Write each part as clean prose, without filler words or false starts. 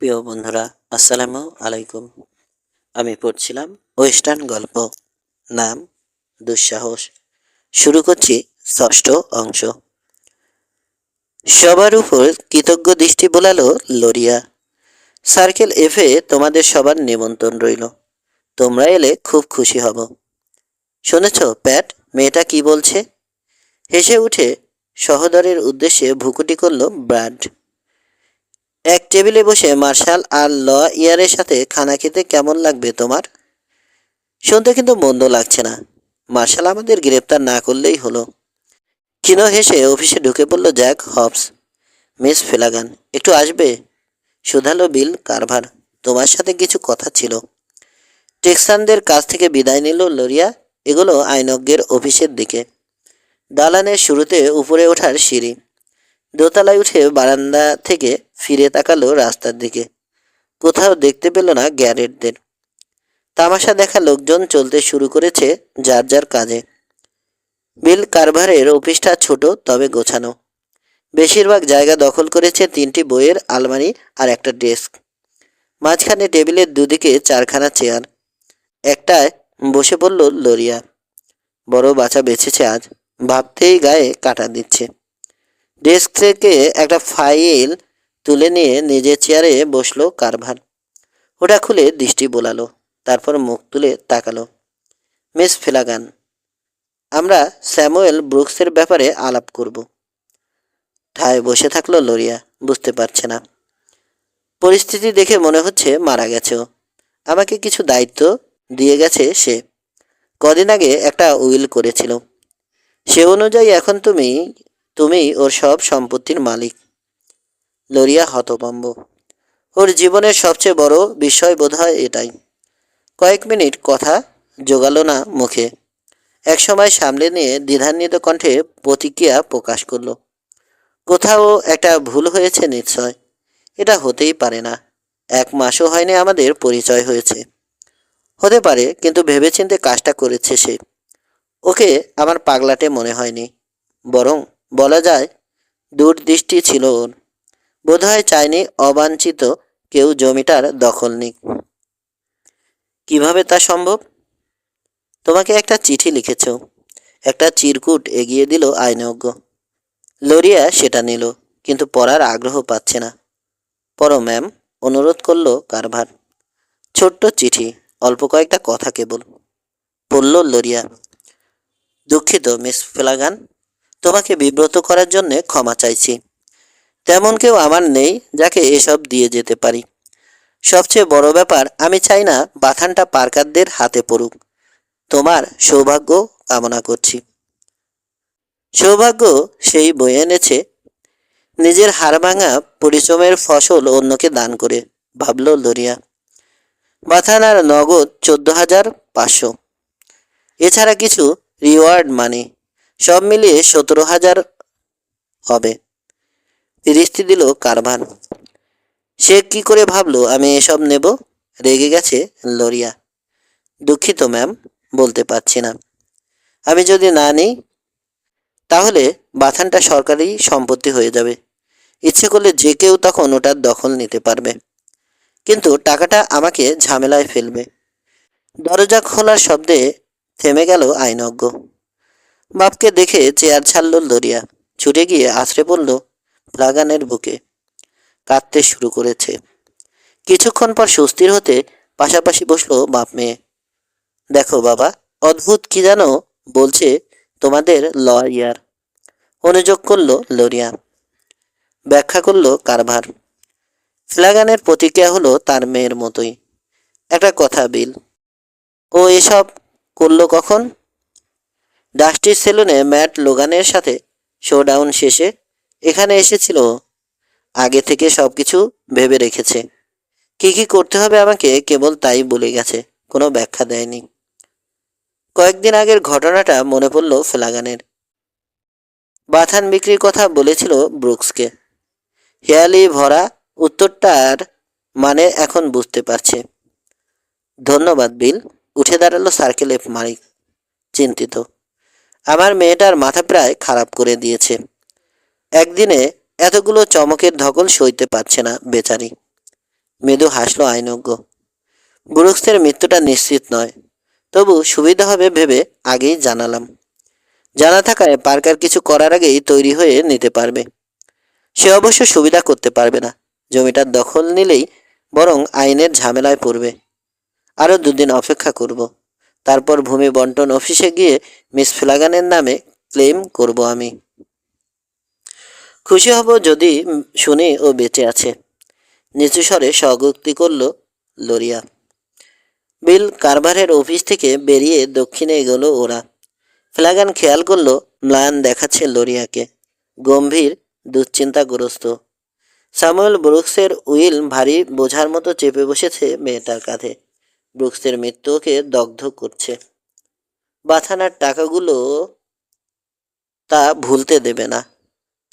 প্রিয় বন্ধুরা, আসসালামু আলাইকুম। আমি পড়ছিলাম ওয়েস্টার্ন গল্প, নাম দুঃসাহস। শুরু করছি ষষ্ঠ অংশ। সবার উপর কৃতজ্ঞ দৃষ্টি বোলালো লোরিয়া। সার্কেল এফে তোমাদের সবার নিমন্ত্রণ রইল। তোমরা এলে খুব খুশি হব। শুনেছ প্যাট, মেয়েটা কি বলছে? হেসে উঠে সহোদরের উদ্দেশ্যে ভুকুটি করল ব্রাড। এক টেবিলে বসে মার্শাল আর ল ইয়ারের সাথে খানা খেতে কেমন লাগবে তোমার? শুনতে কিন্তু মন্দ লাগছে না। মার্শাল আমাদের গ্রেপ্তার না করলেই হলো। ক্ষীণ হেসে অফিসে ঢুকে পড়ল জ্যাক হবস। মিস ফেলাগান, একটু আসবে? শুধালো বিল কারভার। তোমার সাথে কিছু কথা ছিল। টেক্সানদের কাছ থেকে বিদায় নিল লোরিয়া। এগুলো আইনজ্ঞের অফিসের দিকে। দালানের শুরুতে উপরে ওঠার সিঁড়ি। দোতলায় উঠে বারান্দা থেকে ফিরে তাকালো রাস্তার দিকে। কোথাও দেখতে পেল না গ্যারেটদের। তামাশা দেখা লোকজন চলতে শুরু করেছে যার যার কাজে। বিল কারভারের অফিসটা ছোট তবে গোছানো। বেশিরভাগ জায়গা দখল করেছে তিনটি বইয়ের আলমারি আর একটা ডেস্ক। মাঝখানে টেবিলের দুদিকে চারখানা চেয়ার। একটায় বসে পড়ল লোরিয়া। বড় বাঁচা বেঁচেছে আজ, ভাবতেই গায়ে কাটা দিচ্ছে। ডেস্ক থেকে একটা ফাইল তুলে নিয়ে নিজের চেয়ারে বসলো কারভার। ওটা খুলে দৃষ্টি বোলালো, তারপর মুখ তুলে তাকালো। মিস ফেলাগান, আমরা স্যামুয়েল ব্রুকসের ব্যাপারে আলাপ করব। ঠায় বসে থাকলো লোরিয়া, বুঝতে পারছে না। পরিস্থিতি দেখে মনে হচ্ছে মারা গেছেও। আমাকে কিছু দায়িত্ব দিয়ে গেছে সে। কদিন আগে একটা উইল করেছিল। সে অনুযায়ী এখন তুমি ওর সব সম্পত্তির মালিক। লোরিয়া হতভম্ব। ওর জীবনের সবচেয়ে বড় বিষয় বোধহয় এটাই। কয়েক মিনিট কথা জোগালো না মুখে। একসময় সামলে নিয়ে দ্বিধান্বিত কণ্ঠে প্রতিক্রিয়া প্রকাশ করলো। কোথাও একটা ভুল হয়েছে নিশ্চয়। এটা হতেই পারে না। 1 মাসও হয়নি আমাদের পরিচয় হয়েছে। হতে পারে, কিন্তু ভেবেচিন্তে কাজটা করেছে সে। ওকে আমার পাগলাটে মনে হয়নি। বরং বলা যায় দূরদৃষ্টি ছিল ওর। বোধহয় চায়নি অবাঞ্ছিত কেউ জমিটার দখল নিক। কিভাবে তা সম্ভব? তোমাকে একটা চিঠি লিখেছ। একটা চিরকুট এগিয়ে দিল আইনজ্ঞ। লোরিয়া সেটা নিল, কিন্তু পড়ার আগ্রহ পাচ্ছে না। পড়ো ম্যাম, অনুরোধ করল কারভার। ছোট্ট চিঠি, অল্প কয়েকটা কথা কেবল। পড়ল লোরিয়া। দুঃখিত মিস ফেলাগান, তোমাকে বিব্রত করার জন্যে ক্ষমা চাইছি। তেমন কেউ আমার নেই যাকে এসব দিয়ে যেতে পারি। সবচেয়ে বড় ব্যাপার, আমি চাই না বাথানটা পার্কারদের হাতে পড়ুক। তোমার সৌভাগ্য কামনা করছি। সৌভাগ্য সেই বয়ে এনেছে নিজের হাড়ভাঙা পরিশ্রমের ফসল অন্যকে দান করে, ভাবল লোরিয়া। বাথান আর নগদ 14,500। এছাড়া কিছু রিওয়ার্ড মানি, সব মিলিয়ে 17,000 হবে। ফিরিস্তি দিল কারভার। সে কি করে ভাবলো আমি এসব নেব? রেগে গেছে লোরিয়া। দুঃখিত ম্যাম, বলতে পারছি না। আমি যদি না নিই তাহলে বাথানটা সরকারি সম্পত্তি হয়ে যাবে। ইচ্ছে করলে যে কেউ তখন ওটার দখল নিতে পারবে। কিন্তু টাকাটা আমাকে ঝামেলায় ফেলবে। দরজা খোলার শব্দে থেমে গেল আইনজ্ঞ। বাপকে দেখে চেয়ার ছাড়ল লোরিয়া। ছুটে গিয়ে আছড়ে পড়ল ফ্লাগানের বুকে। কাঁদতে শুরু করেছে। কিছুক্ষণ পর সুস্থির হতে পাশাপাশি বসলো বাপ মেয়ে। দেখো বাবা, অদ্ভুত কি যেন বলছে তোমাদের লয়ার, অনুযোগ করলো লোরিয়া। ব্যাখ্যা করলো কারভার। ফ্লাগানের প্রতিক্রিয়া হলো তার মেয়ের মতোই। একটা কথা বিল, ও এসব করলো কখন? ডাস্টির সেলুনে ম্যাট লোগানের সাথে শোডাউন শেষে এখানে এসেছিল। আগে থেকে সবকিছু ভেবে রেখেছে। কি কি করতে হবে আমাকে কেবল তাই বলে গেছে, কোনো ব্যাখ্যা দেয়নি। কয়েকদিন আগের ঘটনাটা মনে পড়ল ফ্লাগানের। বাথান বিক্রির কথা বলেছিল ব্রুকসকে। হেয়ালি ভরা উত্তরটার মানে এখন বুঝতে পারছে। ধন্যবাদ বিল, উঠে দাঁড়ালো সার্কেল এফ মালিক, চিন্তিত। আমার মেয়েটার মাথা প্রায় খারাপ করে দিয়েছে। একদিনে এতগুলো চমকের ধকল সইতে পারছে না বেচারি। মৃদু হাসলো আইনজ্ঞ। ব্রুকসের মৃত্যুটা নিশ্চিত নয়, তবু সুবিধা হবে ভেবে আগেই জানালাম। জানা থাকায় পার্কার কিছু করার আগেই তৈরি হয়ে নিতে পারবে। সে অবশ্য সুবিধা করতে পারবে না। জমিটার দখল নিলেই বরং আইনের ঝামেলায় পড়বে। আরও 2 দিন অপেক্ষা করব। তারপর ভূমি বন্টন অফিসে গিয়ে মিস ফ্লাগানের নামে ক্লেম করব আমি। খুশি হব যদি শুনি ও বেঁচে আছে, নিচু স্বরে স্বগোক্তি করল লোরিয়া। বিল কারভারের অফিস থেকে বেরিয়ে দক্ষিণে এগোলো ওরা। ফ্লাগান খেয়াল করলো ম্লান দেখাচ্ছে লোরিয়াকে, গম্ভীর, দুশ্চিন্তাগ্রস্ত। স্যামুয়েল ব্রুকসের উইল ভারী বোঝার মতো চেপে বসেছে মেয়েটার কাঁধে। ব্রুকসের মৃত্যু ওকে দগ্ধ করছে। বাথানার টাকাগুলো তা ভুলতে দেবে না,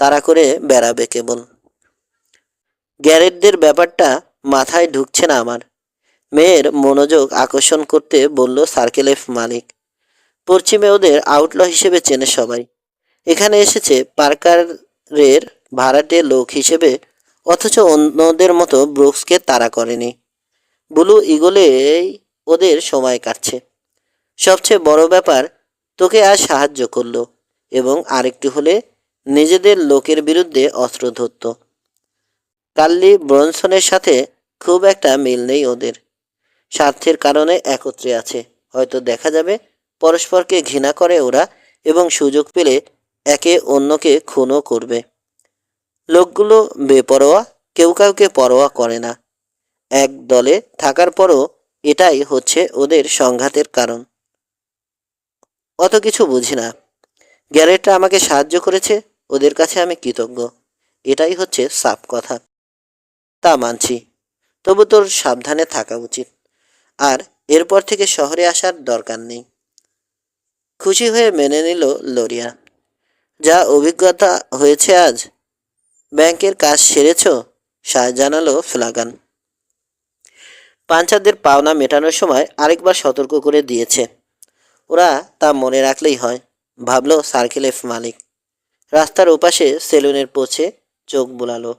তাড়া করে বেড়াবে কেবল। গ্যারেটদের ব্যাপারটা মাথায় ঢুকছে না আমার। মেয়ের মনোযোগ আকর্ষণ করতে বলল সার্কেল এফ মালিক। পশ্চিমে ওদের আউটল হিসেবে চেনে সবাই। এখানে এসেছে পার্কারের ভাড়াটে লোক হিসেবে, অথচ অন্যদের মতো ব্রুকসকে তাড়া করেনি। ব্লু ইগলেই ওদের সময় কাটছে। সবচেয়ে বড় ব্যাপার, তোকে আজ সাহায্য করলো, এবং আরেকটু হলে নিজেদের লোকের বিরুদ্ধে অস্ত্র ধরত। কার্লি ব্রনসনের সাথে খুব একটা মিল নেই ওদের। স্বার্থের কারণে একত্রে আছে। হয়তো দেখা যাবে পরস্পরকে ঘৃণা করে ওরা, এবং সুযোগ পেলে একে অন্যকে খুনও করবে। লোকগুলো বেপরোয়া, কেউ কাউকে পরোয়া করে না। এক দলে থাকার পরও এটাই হচ্ছে ওদের সংঘাতের কারণ। অত কিছু বুঝি না। গ্যারেটরা আমাকে সাহায্য করেছে, ওদের কাছে আমি কৃতজ্ঞ। এটাই হচ্ছে সাফ কথা। তা মানছি, তবু তোর সাবধানে থাকা উচিত। আর এরপর থেকে শহরে আসার দরকার নেই। খুশি হয়ে মেনে নিল লোরিয়া। যা অভিজ্ঞতা হয়েছে আজ। ব্যাংকের কাজ সেরেছ? জানালো ফ্লাগান। পাঞ্চারদের পাওনা মেটানোর সময় আরেকবার সতর্ক করে দিয়েছে। ওরা তা মনে রাখলেই হয়, ভাবল সার্কেল এফ মালিক। রাস্তার ওপাশে সেলুনের পোছে চোখ বুলালো।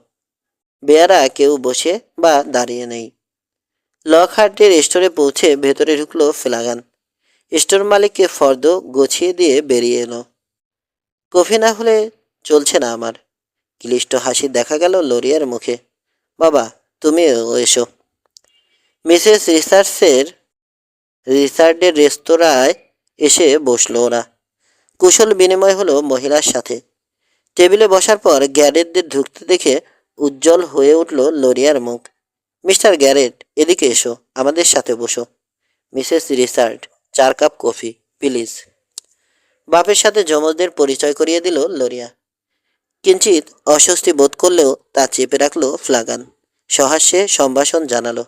বেয়ারা কেউ বসে বা দাঁড়িয়ে নেই। লকহার্টের স্টোরে পৌঁছে ভেতরে ঢুকলো ফ্লাগান। স্টোর মালিককে ফর্দ গছিয়ে দিয়ে বেরিয়ে এলো। কফি না হলে চলছে না আমার। ক্লিষ্ট হাসি দেখা গেল লোরিয়ার মুখে। বাবা, তুমিও এসো। মিসেস রিচার্ডের রেস্তোরাঁয় এসে বসলো ওরা। কুশল বিনিময় হলো মহিলার সাথে। টেবিলে বসার পর গ্যারেটদের ঢুকতে দেখে উজ্জ্বল হয়ে উঠল লোরিয়ার মুখ। মিস্টার গ্যারেট, এদিকে এসো, আমাদের সাথে বসো। Mrs Richard, 4 cup coffee please. বাপের সাথে যমজদের পরিচয় করিয়ে দিল লোরিয়া। কিঞ্চিত অস্বস্তি বোধ করলেও তা চেপে রাখলো ফ্লাগান। সহাস্যে সম্ভাষণ জানালো।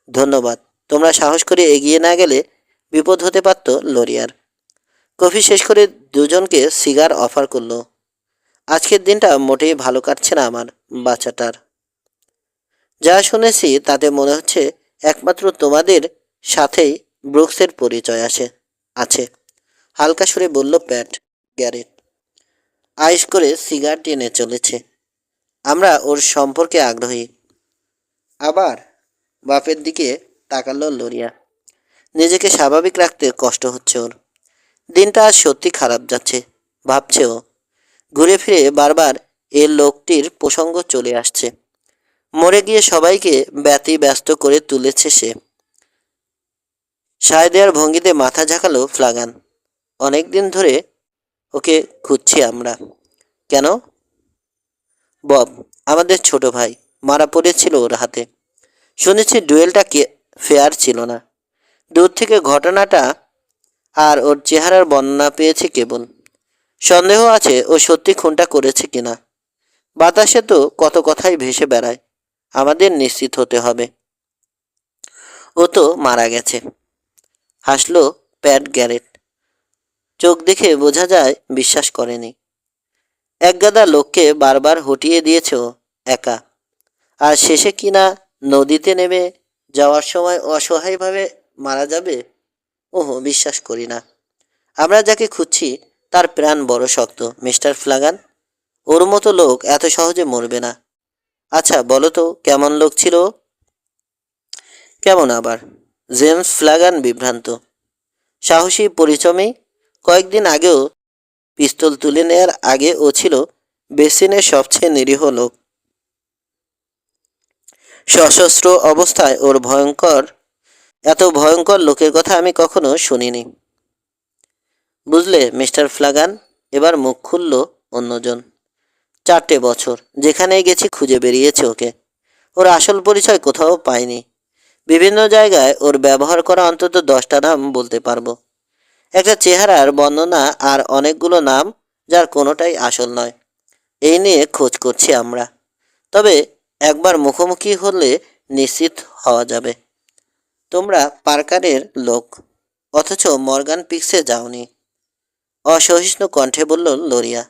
ধন্যবাদ, তোমরা সাহস করে এগিয়ে না গেলে বিপদ হতে পারত লোরিয়ার। কফি শেষ করে দুজনকে সিগার অফার করলো। আজকের দিনটা মোটেই ভালো কাটছে না আমার বাচ্চাটার। যা শুনেছি তাতে মনে হচ্ছে একমাত্র তোমাদের সাথেই ব্রুকসের পরিচয় আছে। হালকা সুরে বলল প্যাট। গ্যারেট আইস করে সিগার টেনে চলেছে। আমরা ওর সম্পর্কে আগ্রহী। আবার বাপের দিকে তাকালো লোরিয়া। নিজেকে স্বাভাবিক রাখতে কষ্ট হচ্ছে ওর। দিনটা আজ সত্যি খারাপ যাচ্ছে, ভাবছে ও। ঘুরে ফিরে বারবার এ লোকটির প্রসঙ্গ চলে আসছে। মরে গিয়ে সবাইকে ব্যস্ত করে তুলেছে সে। সায় দেওয়ার ভঙ্গিতে মাথা ঝাঁকালো ফ্লাগান। অনেক দিন ধরে ওকে খুঁজছি আমরা। কেন? বব, আমাদের ছোট ভাই, মারা পড়েছিল ওর হাতে। শুনেছি ডুয়েলটা ফেয়ার ছিল না। দূর থেকে ঘটনাটা আর ওর চেহারার বর্ণনা পেয়েছি কেবল। সন্দেহ আছে ও সত্যি খুনটা করেছে কিনা। বাতাসে তো কত কথাই ভেসে বেড়ায়। আমাদের নিশ্চিত হতে হবে। ও তো মারা গেছে। হাসলো প্যাট গ্যারেট। চোখ দেখে বোঝা যায় বিশ্বাস করেনি। একগাদা লোককে বারবার হটিয়ে দিয়েছে ও একা। আর শেষে কিনা নদীতে নেমে যাওয়ার সময় অসহায়ভাবে মারা যাবে। ওহো, বিশ্বাস করি না। আমরা যাকে খুঁজছি তার প্রাণ বড় শক্ত মিস্টার ফ্লাগান। ওর মতো লোক এত সহজে মরবে না। আচ্ছা বলো তো, কেমন লোক ছিল? কেমন আবার? জেমস ফ্ল্যাগান বিভ্রান্ত। সাহসী পরিচমে কয়েকদিন আগেও পিস্তল তুলে নেয়ার আগে ও ছিল বেসিনের সবচেয়ে নিরীহ লোক। সশস্ত্র অবস্থায় ওর এত ভয়ঙ্কর লোকের কথা আমি কখনো শুনিনি। বুঝলে মিস্টার ফ্ল্যাগান, এবার মুখ খুলল অন্যজন। 4টে বছর যেখানেই গেছি খুঁজে বেরিয়েছে ওকে। ওর আসল পরিচয় কোথাও পাইনি। বিভিন্ন জায়গায় ওর ব্যবহার করা অন্তত 10টা নাম বলতে পারবো। একটা চেহারার বর্ণনা আর অনেকগুলো নাম যার কোনোটাই আসল নয়। এই নিয়ে খোঁজ করছি আমরা। তবে একবার মুখোমুখি হলে নিশ্চিত হওয়া যাবে। তোমরা পার্কারের লোক, অথচ মর্গান পিক্সে যাওনি। অসহিষ্ণু কণ্ঠে বলল লোরিয়া।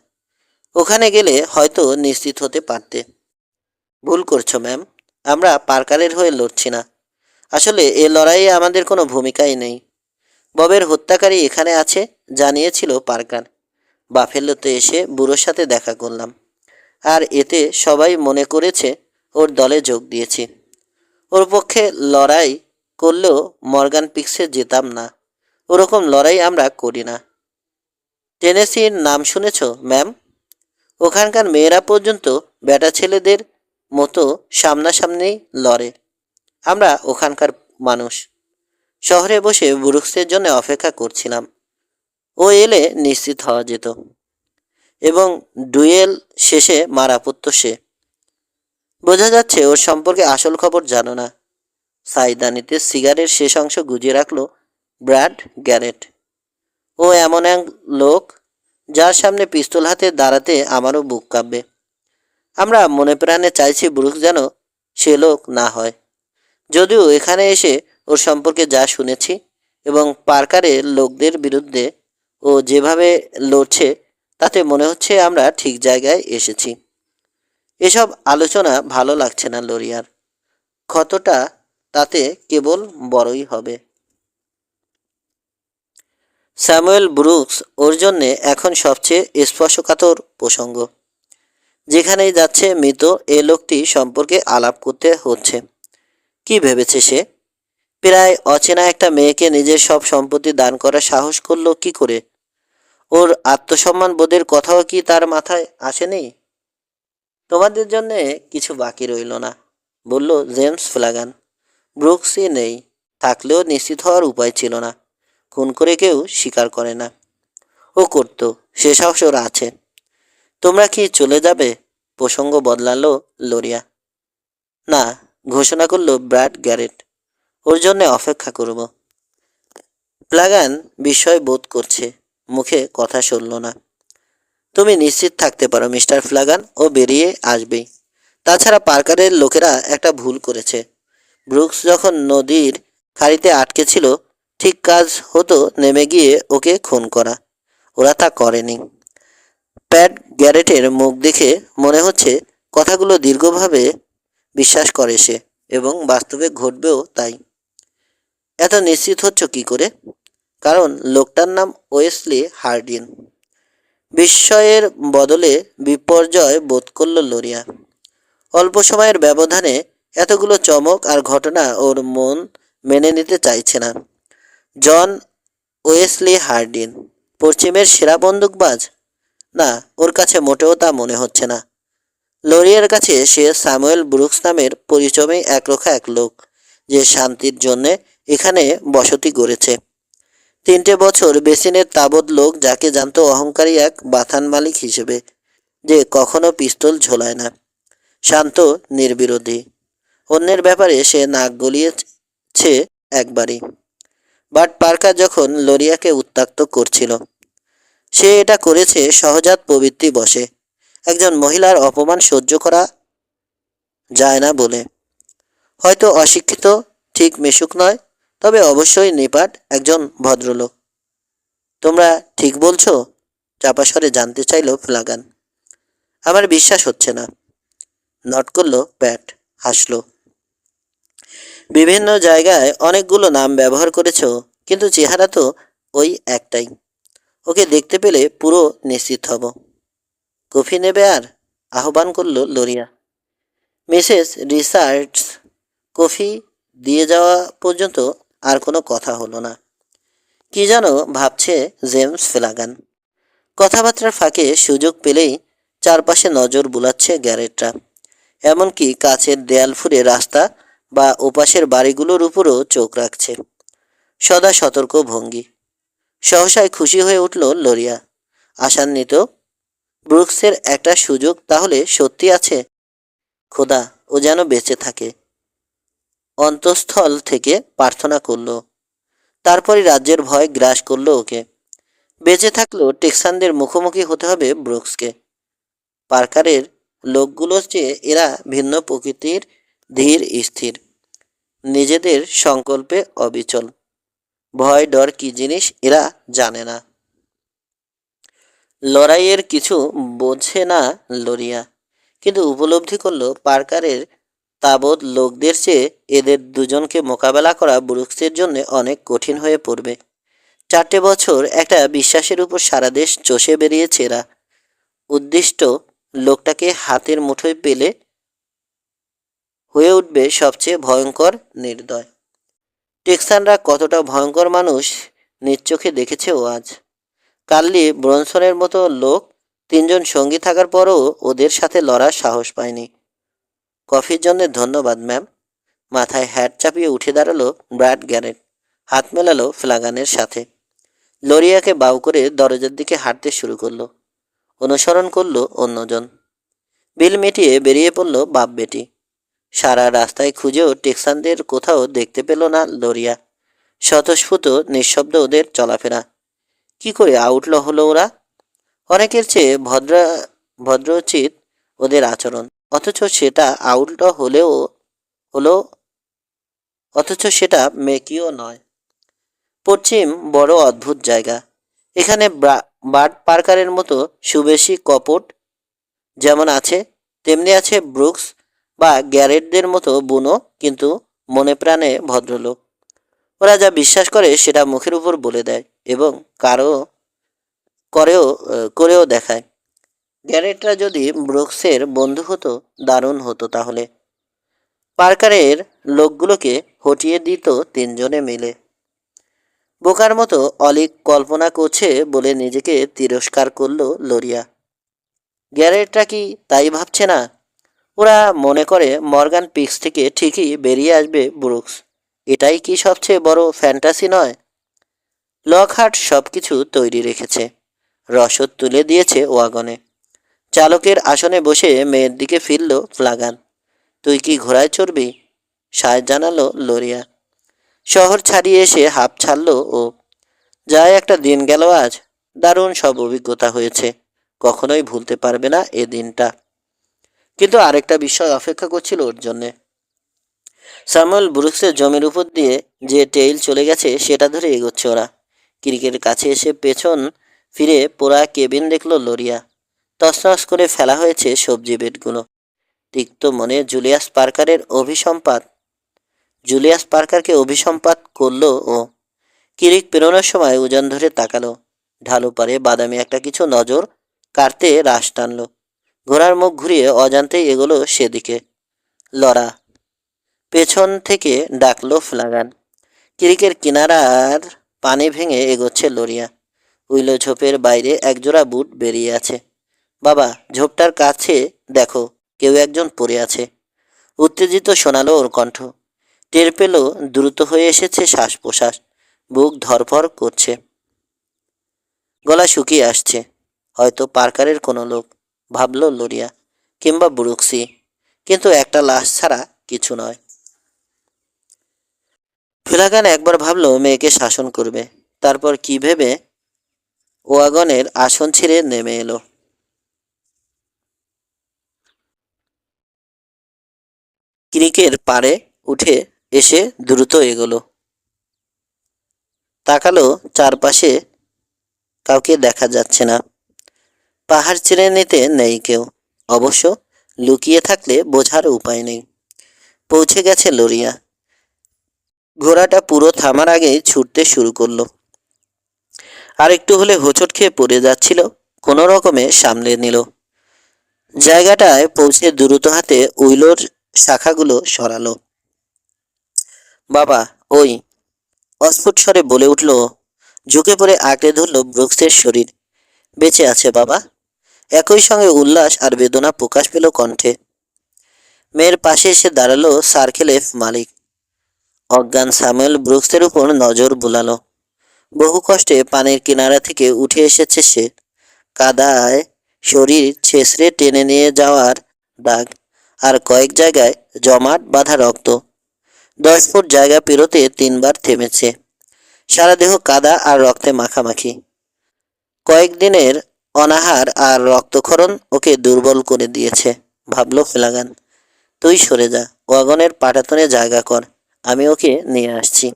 ওখানে গেলে হয়তো নিশ্চিত হতে পারতে। ভুল করছো ম্যাম, আমরা পার্কারের হয়ে লড়ছি না। আসলে এ লড়াইয়ে আমাদের কোনো ভূমিকাই নেই। ববের হত্যাকারী এখানে আছে জানিয়েছিল পার্কার। বাফেলোতে এসে বুড়োর সাথে দেখা করলাম, আর এতে সবাই মনে করেছে ওর দলে যোগ দিয়েছি। ওর পক্ষে লড়াই করলেও মর্গান পিক্সে যেতাম না। ওরকম লড়াই আমরা করি না। টেনেসির নাম শুনেছ ম্যাম? ওখানকার মেয়েরা পর্যন্ত বেটা ছেলেদের মতো সামনাসামনি লড়ে। আমরা ওখানকার মানুষ। শহরে বসে ব্রুকসের জন্য অপেক্ষা করছিলাম। ও এলে নিশ্চিত হওয়া যেত, এবং ডুয়েল শেষে মারা পড়ত সে। বোঝা যাচ্ছে ওর সম্পর্কে আসল খবর জানো না। সাইদানিতে সিগারের শেষ অংশ গুজিয়ে রাখলো ব্র্যাড গ্যারেট। ও এমন এক লোক যার সামনে পিস্তল হাতে দাঁড়াতে আমারও বুক কাঁপবে। আমরা মনে প্রাণে চাইছি ব্রুকস যেন সে লোক না হয়। যদিও এখানে এসে ওর সম্পর্কে যা শুনেছি এবং পার্কারের লোকদের বিরুদ্ধে ও যেভাবে লড়ছে, তাতে মনে হচ্ছে আমরা ঠিক জায়গায় এসেছি। এসব আলোচনা ভালো লাগছে না লোরিয়ার। ক্ষতটা তাতে কেবল বড়ই হবে। স্যামুয়েল ব্রুকস ওর জন্যে এখন সবচেয়ে স্পর্শকাতর প্রসঙ্গ। যেখানেই যাচ্ছে মৃত এ লোকটি সম্পর্কে আলাপ করতে হচ্ছে। কি ভেবেছে সে? প্রায় অচেনা একটা মেয়েকে নিজের সব সম্পত্তি দান করার সাহস করলো কি করে? ওর আত্মসম্মান বোধের কথাও কি তার মাথায় আসেনি? তোমাদের জন্যে কিছু বাকি রইল না, বলল জেমস ফ্ল্যাগান। ব্রুকসই নেই, থাকলেও নিশ্চিত হওয়ার উপায় ছিল না। খুন করে কেউ স্বীকার করে না। ও করত, সে সাহস ওর আছে। তোমরা কি চলে যাবে? প্রসঙ্গ বদলালো লোরিয়া। না, ঘোষণা করলো ব্র্যাড গ্যারেট। ওর জন্য অপেক্ষা করব। ফ্ল্যাগান বিস্ময় বোধ করছে, মুখে কথা সরল না। তুমি নিশ্চিত থাকতে পারো মিস্টার ফ্ল্যাগান, ও বেরিয়ে আসবেই। তাছাড়া পার্কারের লোকেরা একটা ভুল করেছে। ব্রুকস যখন নদীর খাড়িতে আটকে ছিল, ঠিক কাজ হতো নেমে গিয়ে ওকে খুন করা। ওরা তা করেনি। প্যাট গ্যারেটের মুখ দেখে মনে হচ্ছে কথাগুলো দীর্ঘভাবে বিশ্বাস করে সে, এবং বাস্তবে ঘটবেও তাই। এত নিশ্চিত হচ্ছ কি করে? কারণ লোকটার নাম ওয়েসলি হার্ডিন। বিস্ময়ের বদলে বিপর্যয় বোধ করল লোরিয়া। অল্প সময়ের ব্যবধানে এতগুলো চমক আর ঘটনা ওর মন মেনে নিতে চাইছে না। জন ওয়েসলি হার্ডিন পশ্চিমের সেরা বন্দুকবাজ? না, ওর কাছে মোটেও তা মনে হচ্ছে না। লোরিয়ার কাছে সে স্যামুয়েল ব্রুকস নামের পরিচমে একরোখা এক লোক, যে শান্তির জন্যে এখানে বসতি গড়েছে। 3টে বছর বেসিনের তাবৎ লোক যাকে জানত অহংকারী এক বাথান মালিক হিসেবে, যে কখনো পিস্তল ঝোলায় না, শান্ত নির্বিরোধী। অন্যের ব্যাপারে সে নাক গলিয়েছে একবারই। বাট পার্কার যখন লোরিয়াকে উত্ত্যক্ত করছিল, সে এটা করেছে সহজাত প্রবৃত্তি বশে, একজন মহিলার অপমান সহ্য করা যায় না বলে। হয়তো অশিক্ষিত, ঠিক মিশুক নয়, তবে অবশ্যই নিপাট একজন ভদ্রলোক। তোমরা ঠিক বলছো? চাপা স্বরে জানতে চাইল ফ্ল্যাগান। আমার বিশ্বাস হচ্ছে না, নট করলো প্যাট, হাসলো। বিভিন্ন জায়গায় অনেকগুলো নাম ব্যবহার করেছ, কিন্তু চেহারা তো ওই একটাই। ওকে দেখতে পেলে পুরো নিশ্চিত হব। কফি নেবে আর? আহ্বান করলো লোরিয়া। মিসেস রিচার্ডস কফি দিয়ে যাওয়া পর্যন্ত আর কোনো কথা হলো না। কি যেন ভাবছে জেমস ফ্লাগান। কথাবার্তার ফাঁকে সুযোগ পেলেই চারপাশে নজর বুলাচ্ছে গ্যারেটরা। এমনকি কাছের দেয়াল ফুঁড়ে রাস্তা বা ওপাশের বাড়িগুলোর উপরও চোখ রাখছে, সদা সতর্ক ভঙ্গি। সহসায় খুশি হয়ে উঠল লরিয়া। আশান্বিত, ব্রুকসের একটা সুযোগ তাহলে সত্যি আছে। খোদা, ও যেন বেঁচে থাকে। অন্তঃস্থল থেকে প্রার্থনা করল। তারপরই রাজ্যের ভয় গ্রাস করলো ওকে। বেঁচে থাকলেও টেক্সানদের মুখোমুখি হতে হবে ব্রুকসকে। পার্কারের লোকগুলোর চেয়ে এরা ভিন্ন প্রকৃতির, ধীর স্থির, নিজেদের সংকল্পে অবিচল। ভয় ডর কি জিনিস এরা জানে না। লড়াইয়ের কিছু বোঝে না লরিয়া, কিন্তু উপলব্ধি করলো পার্কারের তাবৎ লোকদের চেয়ে এদের দুজনকে মোকাবেলা করা ব্রুকসের জন্য অনেক কঠিন হয়ে পড়বে। 4 বছর একটা বিশ্বাসের উপর সারা দেশ চষে বেরিয়েছে এরা। উদ্দিষ্ট লোকটাকে হাতের মুঠোয় পেলে হয়ে উঠবে সবচেয়ে ভয়ঙ্কর নির্দয়। টেক্সানরা কতটা ভয়ঙ্কর মানুষ নিজ চোখে দেখেছে ও আজ। কার্লি ব্রনসনের মতো লোক 3জন সঙ্গী থাকার পরও ওদের সাথে লড়ার সাহস পায়নি। কফির জন্য ধন্যবাদ ম্যাম। মাথায় হ্যাট চাপিয়ে উঠে দাঁড়ালো ব্র্যাড গ্যারেট। হাত মেলালো ফ্লাগানের সাথে। লরিয়াকে বাউ করে দরজার দিকে হাঁটতে শুরু করলো। অনুসরণ করলো অন্যজন। বিল মিটিয়ে বেরিয়ে পড়ল বাপ বেটি। সারা রাস্তায় খুঁজেও টেক্সানদের কোথাও দেখতে পেল না লরিয়া। স্বতঃস্ফূর্ত নিঃশব্দ ওদের চলাফেরা। কি করে আউটল হলো ওরা? অনেকের চেয়ে ভদ্রোচিত ওদের আচরণ, অথচ সেটা আউটল হলো অথচ সেটা মেকিও নয়। পশ্চিম বড় অদ্ভুত জায়গা। এখানে বার্ড পার্কারের মতো সুবেশী কপট যেমন আছে, তেমনি আছে ব্রুকস বা গ্যারেটদের মতো বুনো কিন্তু মনে প্রাণে ভদ্রলোক। ওরা যা বিশ্বাস করে সেটা মুখের উপর বলে দেয় এবং করেও করেও দেখায়। গ্যারেটরা যদি ব্রুকসের বন্ধু হতো দারুণ হতো তাহলে। পার্কারের লোকগুলোকে হটিয়ে দিত 3জনে মিলে। বোকার মতো অলিক কল্পনা করছে বলে নিজেকে তিরস্কার করল লরিয়া। গ্যারেটরা কি তাই ভাবছে না? ওরা মনে করে মর্গান পিক্স থেকে ঠিকই বেরিয়ে আসবে ব্রুকস। এটাই কি সবচেয়ে বড় ফ্যান্টাসি নয়? লকহার্ট সব কিছু তৈরি রেখেছে। রসদ তুলে দিয়েছে ওয়াগনে। চালকের আসনে বসে মেয়ের দিকে ফিরল ফ্লাগান। তুই কি ঘোড়ায় চড়বি? সায় জানালো লরিয়া। শহর ছাড়িয়ে এসে হাঁপ ছাড়ল ও। যায় একটা দিন গেল আজ। দারুণ সব অভিজ্ঞতা হয়েছে। কখনোই ভুলতে পারবে না এ দিনটা। কিন্তু আরেকটা বিষয় অপেক্ষা করছিল ওর জন্যে। স্যামুয়েল ব্রুকসের জমির উপর দিয়ে যে টেইল চলে গেছে সেটা ধরে এগোচ্ছে ওরা। ক্রিকের কাছে এসে পেছন ফিরে পোড়া কেবিন দেখল লরিয়া। তছনছ করে ফেলা হয়েছে সবজি বেডগুলো। তিক্ত মনে জুলিয়াস পার্কারকে অভিসম্পাত করলো ও। কিরিক পেরোনোর সময় উজান ধরে তাকালো। ঢালু পারে বাদামি একটা কিছু নজর কাটতে রাশ টানলো। ঘোড়ার মুখ ঘুরিয়ে অজান্তেই এগোলো সেদিকে। লরা, পেছন থেকে ডাকলো ফ্লাগান। ক্রিকের কিনারার পানি ভেঙে এগোচ্ছে লরিয়া। উইলো ঝোপের বাইরে একজোড়া বুট বেরিয়ে আছে। বাবা, ঝোপটার কাছে দেখো, কেউ একজন পড়ে আছে। উত্তেজিত শোনালো ওর কণ্ঠ। টের পেল দ্রুত হয়ে এসেছে শ্বাস প্রশ্বাস। বুক ধরফর করছে। গলা শুকিয়ে আসছে। হয়তো পার্কারের কোনো লোক, ভাবল লরিয়া, কিংবা ব্রুকসি, কিন্তু একটা লাশ ছাড়া কিছু নয়। ফ্লাগান একবার ভাবলো মেয়েকে শাসন করবে, তারপর কি ভেবে ওয়াগনের আসন ছেড়ে নেমে এলো। ক্রিকের পাড়ে উঠে এসে দ্রুত এগোলো। তাকালো চারপাশে, কাউকে দেখা যাচ্ছে না। পাহাড় ছেড়ে নিতে নেই কেউ। অবশ্য লুকিয়ে থাকলে বোঝার উপায় নেই। পৌঁছে গেছে লরিয়া। ঘোড়াটা পুরো থামার আগেই ছুটতে শুরু করলো। আর একটু হলে হোঁচট খেয়ে পড়ে যাচ্ছিল। কোনো রকমে সামলে নিল। জায়গাটায় পৌঁছে দ্রুত হাতে উইলোর শাখাগুলো সরালো। বাবা, ওই, অস্ফুট স্বরে বলে উঠল ও। ঝুঁকে পড়ে আঁকড়ে ধরল ব্রুকসের শরীর। বেঁচে আছে বাবা। একই সঙ্গে উল্লাস আর বেদনা প্রকাশ পেল কণ্ঠে। মেয়ের পাশে এসে দাঁড়ালো সার্কেল এফ মালিক। অজ্ঞান স্যামুয়েল ব্রুকসের উপর নজর বুলালো। বহু কষ্টে পানির কিনারা থেকে উঠে এসেছে সে। কাদায় শরীর ছেঁচড়ে টেনে নিয়ে যাওয়ার দাগ, আর কয়েক জায়গায় জমাট বাঁধা রক্ত। 10 ফুট জায়গা পেরোতে 3বার থেমেছে। সারা দেহ কাদা আর রক্তে মাখামাখি। কয়েকদিনের অনাহার আর রক্তক্ষরণ ওকে দুর্বল করে দিয়েছে, ভাবল ফ্লাগান। তুই সরে যা, ওয়াগনের পাটাতনে জায়গা কর, আমি ওকে নিয়ে আসছি।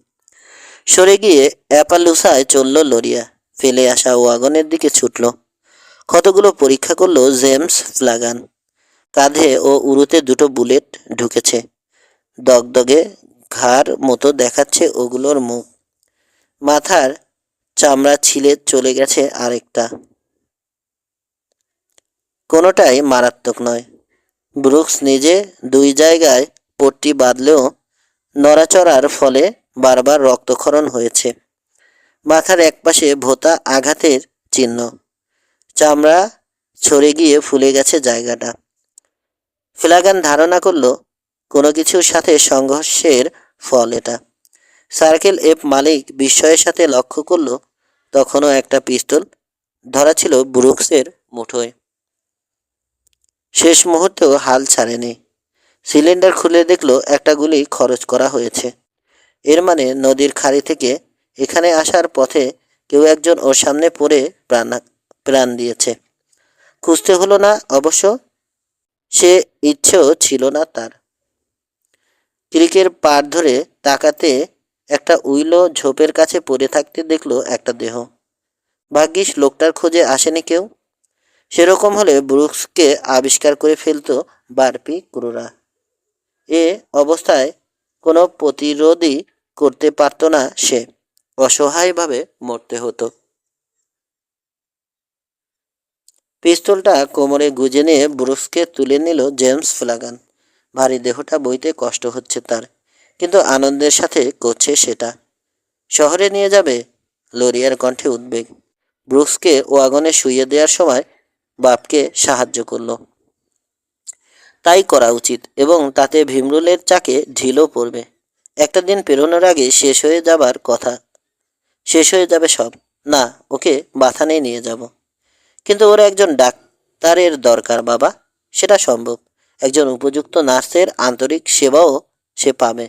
সরে গিয়ে অ্যাপালুসায় চলল লরিয়া। ফেলে আসা ওয়াগনের দিকে ছুটল। কতগুলো পরীক্ষা করলো জেমস ফ্লাগান। কাঁধে ও উরুতে 2টো বুলেট ঢুকেছে। দগদগে ঘাড় মতো দেখাচ্ছে ওগুলোর মুখ। মাথার চামড়া ছিলে চলে গেছে আরেকটা। কোনোটাই মারাত্মক নয়। ব্রুকস নিজে 2 জায়গায় পট্টি বাঁধলেও নড়াচড়ার ফলে বারবার রক্তক্ষরণ হয়েছে। মাথার একপাশে ভোঁতা আঘাতের চিহ্ন। চামড়া ছড়ে গিয়ে ফুলে গেছে জায়গাটা। ফ্লাগান ধারণা করল কোনো কিছুর সাথে সংঘর্ষের ফল এটা। সার্কেল এফ মালিক বিস্ময়ের সাথে লক্ষ্য করল তখনও একটা পিস্তল ধরা ছিল ব্রুকসের মুঠোয়। শেষ মুহূর্তেও হাল ছাড়েনি। সিলিন্ডার খুলে দেখলো একটা গুলি খরচ করা হয়েছে। এর মানে নদীর খাড়ি থেকে এখানে আসার পথে কেউ একজন ওর সামনে পড়ে প্রাণ দিয়েছে। খুঁজতে হলো না অবশ্য, সে ইচ্ছেও ছিল না তার। ক্রিকের পাড় ধরে তাকাতে একটা উইলো ঝোপের কাছে পড়ে থাকতে দেখলো একটা দেহ। ভাগ্যিস লোকটার খোঁজে আসেনি কেউ। সেরকম হলে ব্রুকসকে আবিষ্কার করে ফেলতো বারপি ক্রুরা। এ অবস্থায় কোনো প্রতিরোধই করতে পারত না সে। অসহায়ভাবে মরতে হতো। পিস্তলটা কোমরে গুজে নিয়ে ব্রুকসকে তুলে নিল জেমস ফ্লাগান। ভারী দেহটা বইতে কষ্ট হচ্ছে তার, কিন্তু আনন্দের সাথে করছে সেটা। শহরে নিয়ে যাবে? লরিয়ার কণ্ঠে উদ্বেগ। ব্রুকসকে ওয়াগনে শুইয়ে দেওয়ার সময় বাপকে সাহায্য করলো। তাই করা উচিত, এবং তাতে ভীমরুলের চাকে ঢিলও পড়বে। একটা দিন পেরোনোর আগে শেষ হয়ে যাবার কথা। শেষ হয়ে যাবে সব। না, ওকে বাথানেই নিয়ে যাব। কিন্তু ওর একজন ডাক্তারের দরকার বাবা। সেটা সম্ভব। একজন উপযুক্ত নার্সের আন্তরিক সেবাও সে পাবে।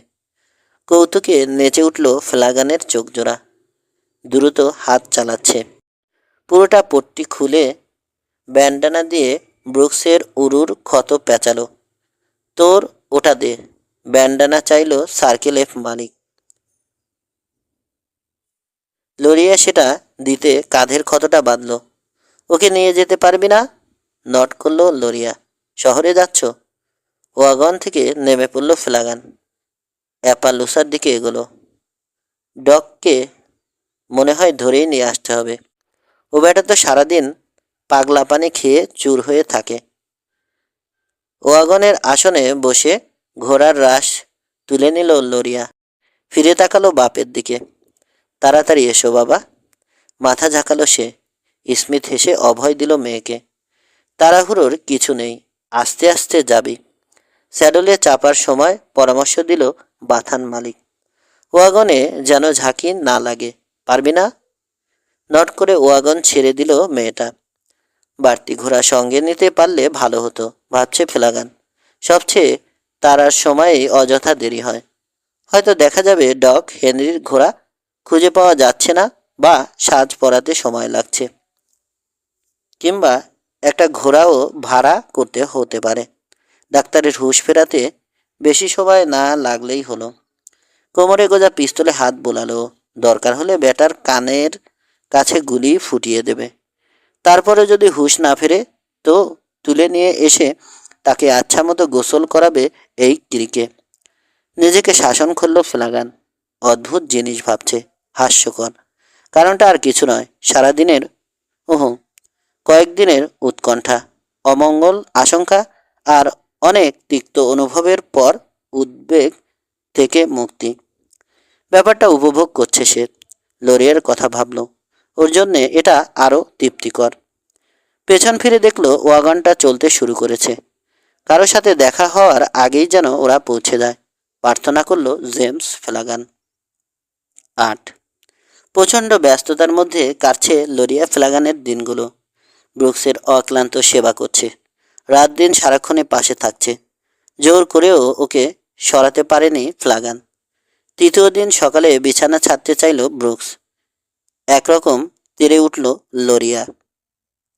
কৌতুকে নেচে উঠল ফ্লাগানের চোখজোড়া। দ্রুত হাত চালাচ্ছে। পুরোটা পট্টি খুলে ব্যান্ডানা দিয়ে ব্রুকসের উরুর ক্ষত পেঁচালো। তোর ওটা দে। ব্যান্ডানা চাইল সার্কেল এফ মালিক। লরিয়া সেটা দিতে কাঁধের ক্ষতটা বাঁধল। ওকে নিয়ে যেতে পারবি না? নট করলো লরিয়া। শহরে যাচ্ছ? ওয়াগন থেকে নেমে পড়ল ফ্লাগান। অ্যাপালুসার দিকে এগোলো। ডককে মনে হয় ধরেই নিয়ে আসতে হবে। ও বেটা তো সারাদিন পাগলা পানি খেয়ে চুর হয়ে থাকে। ওয়াগনের আসনে বসে ঘোড়ার রাশ তুলে নিল লরিয়া। ফিরে তাকালো বাপের দিকে। তাড়াতাড়ি এসো বাবা। মাথা ঝাঁকালো সে। স্মিথ হেসে অভয় দিল মেয়েকে। তাড়াহুড়োর কিছু নেই, আস্তে আস্তে যাবি। স্যাডলে চাপার সময় পরামর্শ দিল বাথান মালিক। ওয়াগনে যেন ঝাঁকি না লাগে। পারবি না? নট করে ওয়াগন ছেড়ে দিল মেয়েটা। বাড়তি ঘোড়া সঙ্গে নিতে পারলে ভালো হতো, ভাবছে ফ্লাগান। সবচেয়ে তারার সময়ই অযথা দেরি হয়। হয়তো দেখা যাবে ডক হেনরির ঘোড়া খুঁজে পাওয়া যাচ্ছে না, বা সাজ পরাতে সময় লাগছে, কিংবা একটা ঘোড়াও ভাড়া করতে হতে পারে। ডাক্তারের হুঁশ ফেরাতে বেশি সময় না লাগলেই হলো। কোমরে গোজা পিস্তলে হাত বোলালো। দরকার হলে ব্যাটার কানের কাছে গুলি ফুটিয়ে দেবে। তারপরে যদি হুঁশ না ফেরে তো তুলে নিয়ে এসে তাকে আচ্ছা মতো গোসল করাবে এই ক্রিকে। নিজেকে শাসন করল ফ্লাগান। অদ্ভুত জিনিস ভাবছে, হাস্যকর। কারণটা আর কিছু নয়, সারাদিনের কয়েকদিনের উৎকণ্ঠা, অমঙ্গল আশঙ্কা আর অনেক তিক্ত অনুভবের পর উদ্বেগ থেকে মুক্তি। ব্যাপারটা উপভোগ করছে সে। লরিয়ার কথা ভাবলো, ওর জন্যে এটা আরও তৃপ্তিকর। পেছন ফিরে দেখলো ওয়াগনটা চলতে শুরু করেছে। কারোর সাথে দেখা হওয়ার আগেই যেন ওরা পৌঁছে যায়। প্রার্থনা করলো জেমস ফ্লাগান। 8। প্রচণ্ড ব্যস্ততার মধ্যে কাটছে লরিয়া ফ্লাগানের দিনগুলো। ব্রুকসের অক্লান্ত সেবা করছে, রাত দিন সারাক্ষণে পাশে থাকছে। জোর করেও ওকে সরাতে পারেনি ফ্লাগান। তৃতীয় দিন সকালে বিছানা ছাড়তে চাইল ব্রুকস। একরকম তেড়ে উঠল লরিয়া।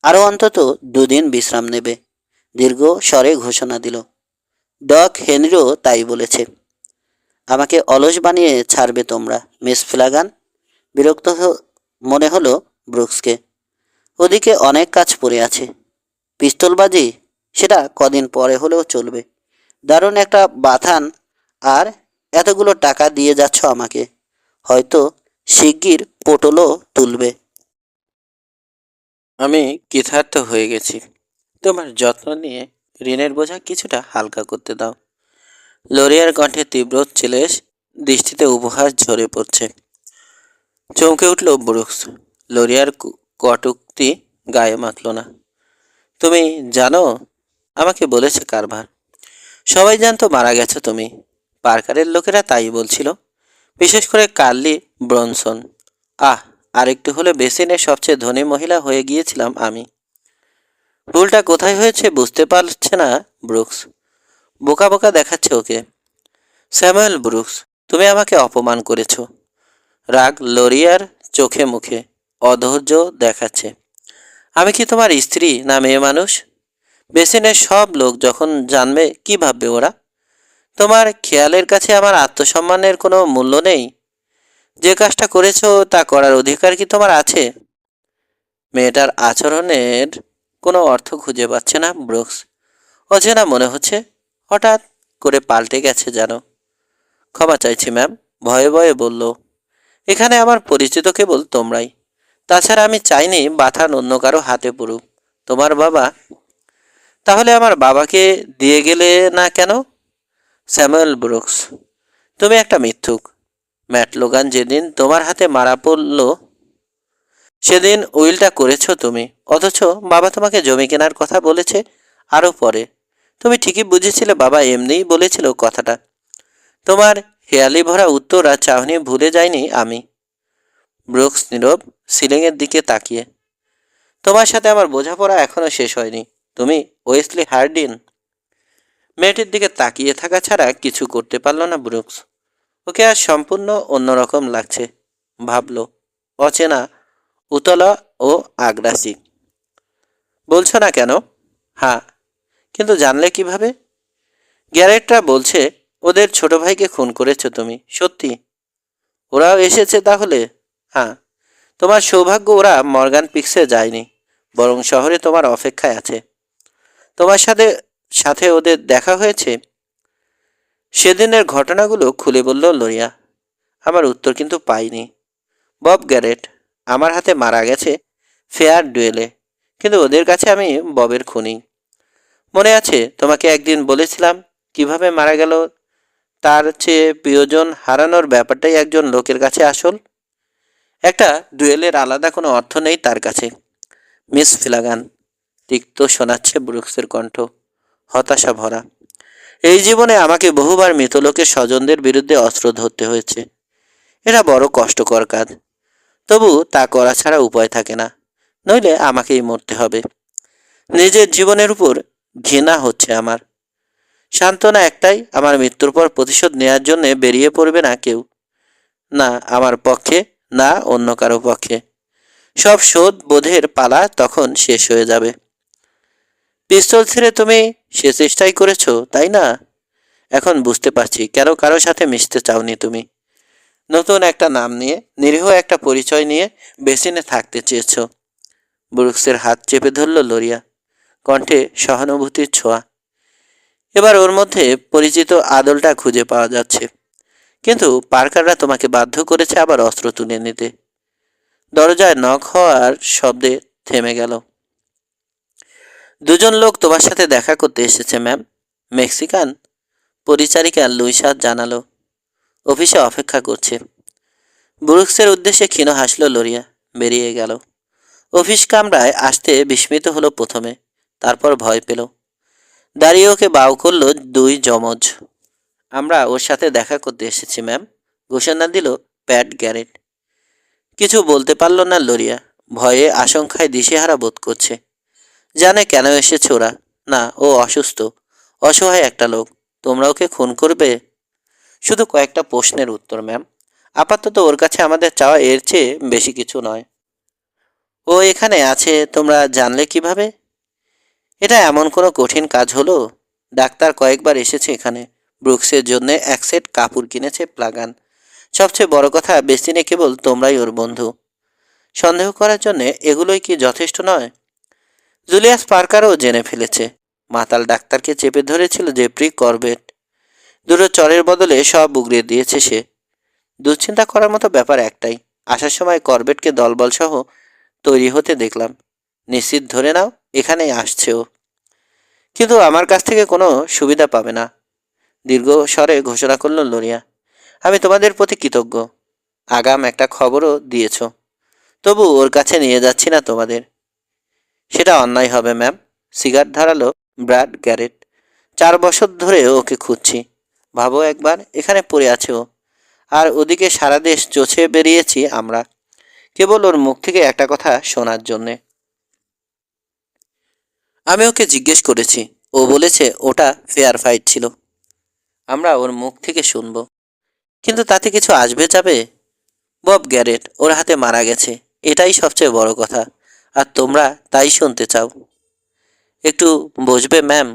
আরও অন্তত 2 দিন বিশ্রাম নেবে, দীর্ঘ স্বরে ঘোষণা দিল। ডক হেনরিও তাই বলেছে। আমাকে অলস বানিয়ে ছাড়বে তোমরা, মিস ফ্লাগান? বিরক্ত মনে হলো ব্রুকসকে। ওদিকে অনেক কাজ পড়ে আছে। পিস্তলবাজি, সেটা কদিন পরে হলেও চলবে। দারুণ একটা বাথান, আর এতগুলো টাকা দিয়ে যাচ্ছ আমাকে। হয়তো শিগগির পটলও তুলবে। আমি কৃতার্থ হয়ে গেছি। তোমার যত্ন নিয়ে ঋণের বোঝা কিছুটা হালকা করতে দাও। লরিয়ার কণ্ঠে তীব্র ছেলের দৃষ্টিতে উপহাস ঝরে পড়ছে। চমকে উঠল ব্রুকস। লরিয়ার কটূক্তি গায়ে মাখল না। তুমি জানো আমাকে বলেছে কারভার? সবাই জানতো মারা গেছো তুমি। পার্কারের লোকেরা তাই বলছিল, বিশেষ করে কার্লি ব্রনসন। আরেকটু হলে বেসিনের সবচেয়ে ধনী মহিলা হয়ে গিয়েছিলাম আমি। ভুলটা কোথায় হয়েছে বুঝতে পারছে না ব্রুকস। বোকা বোকা দেখাচ্ছে ওকে। স্যামুয়েল ব্রুকস, তুমি আমাকে অপমান করেছো। রাগ লরিয়ার চোখে মুখে অধৈর্য দেখাচ্ছে। আমি কি তোমার স্ত্রী না মেয়ে মানুষ? বেসিনের সব লোক যখন জানবে কি ভাববে ওরা? তোমার খেয়ালের কাছে আমার আত্মসম্মানের কোনো মূল্য নেই? যে কাজটা করেছো তা করার অধিকার কি তোমার আছে? মেয়েটার আচরণের কোনো অর্থ খুঁজে পাচ্ছে না ব্রুকস। অচেনা মনে হচ্ছে, হঠাৎ করে পাল্টে গেছে যেন। ক্ষমা চাইছি ম্যাম, ভয়ে ভয়ে বলল। এখানে আমার পরিচিত কেবল তোমরাই। তাছাড়া আমি চাইনি বাথান অন্য কারো হাতে পড়ুক। তোমার বাবা? তাহলে আমার বাবাকে দিয়ে গেলে না কেন? স্যামুয়েল ব্রুকস, তুমি একটা মিথ্যুক। ম্যাট লোগান যেদিন তোমার হাতে মারা পড়ল সেদিন উইলটা করেছো তুমি, অথচ বাবা তোমাকে জমি কেনার কথা বলেছে আরও পরে। তুমি ঠিকই বুঝেছিলে বাবা এমনিই বলেছিল কথাটা। তোমার হেয়ালি ভরা উত্তর আর চাহনি ভুলে যাইনি আমি। ব্রুকস নীরব, সিলিংয়ের দিকে তাকিয়ে। তোমার সাথে আমার বোঝাপড়া এখনো শেষ হয়নি। তুমি ওয়েসলি হার্ডিন। মেয়েটির দিকে তাকিয়ে থাকা ছাড়া কিছু করতে পারল না ব্রুকস। ওকে আজ সম্পূর্ণ অন্যরকম লাগছে। ভাবল, অচেনা, উতলা ও আগ্রাসী। বলছো না কেন? হ্যাঁ, কিন্তু জানলে কিভাবে? গ্যারেটরা বলছে ওদের ছোট ভাইকে খুন করেছো তুমি। সত্যি? ওরাও এসেছে তাহলে? হ্যাঁ। তোমার সৌভাগ্য ওরা মর্গান পিক্সে যায়নি, বরং শহরে তোমার অপেক্ষায় আছে। তোমার সাথে সাথে ওদের দেখা হয়েছে? সেদিনের ঘটনাগুলো খুলে বলল লরিয়া। আমার উত্তর কিন্তু পাইনি। বব গ্যারেট আমার হাতে মারা গেছে ফেয়ার ডুয়েলে, কিন্তু ওদের কাছে আমি ববের খুনি। মনে আছে তোমাকে একদিন বলেছিলাম কিভাবে মারা গেল? তার চেয়ে প্রিয়জন হারানোর ব্যাপারটাই একজন লোকের কাছে আসল। একটা ডুয়েলের আলাদা কোনো অর্থ নেই তার কাছে। মিস ফ্লাগান, তিক্ত শোনাচ্ছে ব্রুকসের কণ্ঠ, হতাশা ভরা। এই জীবনে আমাকে বহুবার মৃত লোকের স্বজনদের বিরুদ্ধে অস্ত্র ধরতে হয়েছে। এটা বড় কষ্টকর কাজ, তবু তা করা ছাড়া উপায় থাকে না। নইলে আমাকেই মরতে হবে। নিজের জীবনের উপর ঘৃণা হচ্ছে আমার। সান্ত্বনা একটাই, আমার মৃত্যুর পর প্রতিশোধ নেয়ার জন্য বেরিয়ে পড়বে না কেউ। না আমার পক্ষে, না অন্য কারো পক্ষে। সব শোধ বোধের পালা তখন শেষ হয়ে যাবে। পিস্তল ছেড়ে তুমি সে চেষ্টাই করেছো, তাই না? এখন বুঝতে পারছি কেন কারো সাথে মিশতে চাওনি তুমি। নতুন একটা নাম নিয়ে, নিরীহ একটা পরিচয় নিয়ে বেসিনে থাকতে চেয়েছ। ব্রুকসের হাত চেপে ধরল লরিয়া, কণ্ঠে সহানুভূতির ছোঁয়া। এবার ওর মধ্যে পরিচিত আদলটা খুঁজে পাওয়া যাচ্ছে। কিন্তু পার্কাররা তোমাকে বাধ্য করেছে আবার অস্ত্র তুলে নিতে। দরজায় নক হওয়ার শব্দে থেমে গেল। দুজন লোক তোমার সাথে দেখা করতে এসেছে ম্যাম। মেক্সিকান, পরিচারিকা লুইসা জানালো। অফিসে অপেক্ষা করছে। ব্রুকসের উদ্দেশ্যে ক্ষীণ হাসল লরিয়া, বেরিয়ে গেল। অফিস কামরায় আসতে বিস্মিত হলো প্রথমে, তারপর ভয় পেল। দাঁড়িয়ে ওকে বাউ করলো দুই যমজ। আমরা ওর সাথে দেখা করতে এসেছি ম্যাম, ঘোষণা দিল প্যাট গ্যারেট। কিছু বলতে পারল না লরিয়া, ভয়ে আশঙ্কায় দিশেহারা বোধ করছে। জানে কেন এসেছে ওরা। না, ও অসুস্থ, অসহায় একটা লোক। তোমরা ওকে খুন করবে? শুধু কয়েকটা প্রশ্নের উত্তর ম্যাম। আপাতত ওর কাছে আমাদের চাওয়া এর চেয়ে বেশি কিছু নয়। ও এখানে আছে তোমরা জানলে কিভাবে? এটা এমন কোনো কঠিন কাজ হলো? ডাক্তার কয়েকবার এসেছে এখানে, ব্রুকসের জন্য এক সেট কাপড় কিনেছে, প্লাগান। সবচেয়ে বড় কথা, বেসিনে কেবল তোমরাই ওর বন্ধু। সন্দেহ করার জন্য এগুলোই কি যথেষ্ট নয়? জুলিয়াস পার্কারও জেনে ফেলেছে। মাতাল ডাক্তারকে চেপে ধরেছিল জেফ্রি করবেট। দুটো চরের বদলে সব উগড়ে দিয়েছে সে। দুশ্চিন্তা করার মতো ব্যাপার একটাই, আসার সময় করবেটকে দলবল সহ তৈরি হতে দেখলাম। নিশ্চিত ধরে নাও এখানেই আসছে ও। কিন্তু আমার কাছ থেকে কোনো সুবিধা পাবে না, দীর্ঘ স্বরে ঘোষণা করল লরিয়া। আমি তোমাদের প্রতি কৃতজ্ঞ, আগাম একটা খবরও দিয়েছ। তবু ওর কাছে নিয়ে যাচ্ছি না তোমাদের। সেটা অন্যায় হবে ম্যাম, সিগারেট ধরালো ব্র্যাড গ্যারেট। 4 বছর ধরে ওকে খুঁজছি। ভাবো একবার, এখানে পড়ে আছে ও, আর ওদিকে সারা দেশ চষে বেরিয়েছি আমরা, কেবল ওর মুখ থেকে একটা কথা শোনার জন্যে। আমি ওকে জিজ্ঞেস করেছি, ও বলেছে ওটা ফেয়ার ফাইট ছিল। আমরা ওর মুখ থেকে শুনবো, কিন্তু তাতে কিছু আসবে যাবে? বব গ্যারেট ওর হাতে মারা গেছে, এটাই সবচেয়ে বড় কথা, আর তোমরা তাই শুনতে চাও। একটু বসবে ম্যাম?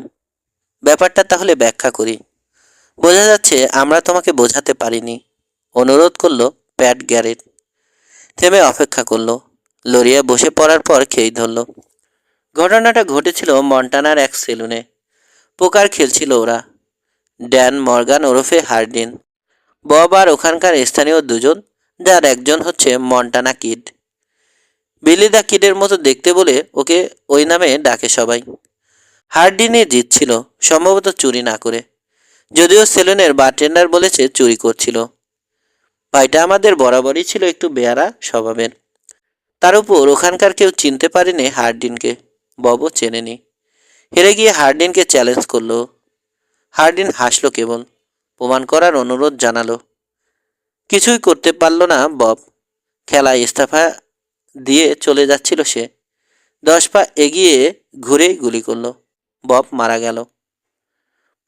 ব্যাপারটা তাহলে ব্যাখ্যা করি। বোঝা যাচ্ছে আমরা তোমাকে বোঝাতে পারিনি, অনুরোধ করলো প্যাট গ্যারেট। থেমে অপেক্ষা করলো। লরিয়া বসে পড়ার পর খেই ধরল। ঘটনাটা ঘটেছিল মন্টানার এক সেলুনে। পোকার খেলছিল ওরা। ড্যান মর্গান ওরফে হার্ডিন, বব আর ওখানকার স্থানীয় দুজন, যার একজন হচ্ছে মন্টানা কিড। বিলি দ্য কিডের মতো দেখতে বলে ওকে ওই নামে ডাকে সবাই। হার্ডিনে জিতছিল, সম্ভবত চুরি না করে, যদিও সেলুনের বারটেন্ডার বলেছে চুরি করছিল। ভাইটা আমাদের বরাবরই ছিল একটু বেয়ারা স্বভাবের। তার উপর ওখানকার কেউ চিনতে পারেনি হার্ডিনকে, ববও চেনেনি। হেরে গিয়ে হার্ডিনকে চ্যালেঞ্জ করলো। হার্ডিন হাসলো কেবল, প্রমাণ করার অনুরোধ জানালো। কিছুই করতে পারল না বব। খেলায় ইস্তফা দিয়ে চলে যাচ্ছিল সে। 10 পা এগিয়ে ঘুরেই গুলি করলো। বব মারা গেল।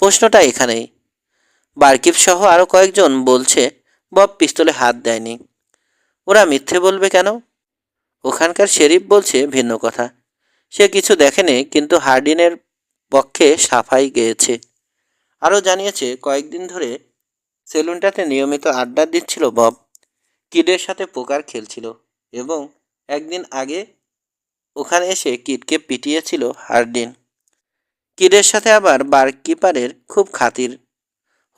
প্রশ্নটা এখানেই। বারকিপ সহ আরও কয়েকজন বলছে বব পিস্তলে হাত দেয়নি। ওরা মিথ্যে বলবে কেন? ওখানকার শেরিফ বলছে ভিন্ন কথা। সে কিছু দেখেনি, কিন্তু হার্ডিনের পক্ষে সাফাই গেয়েছে। আরও জানিয়েছে কয়েকদিন ধরে সেলুনটাতে নিয়মিত আড্ডা দিচ্ছিল বব, কিডের সাথে পোকার খেলছিল, এবং একদিন আগে ওখানে এসে কিডকে পিটিয়েছিল হার্ডিন। কিডের সাথে আবার বারকিপারের খুব খাতির।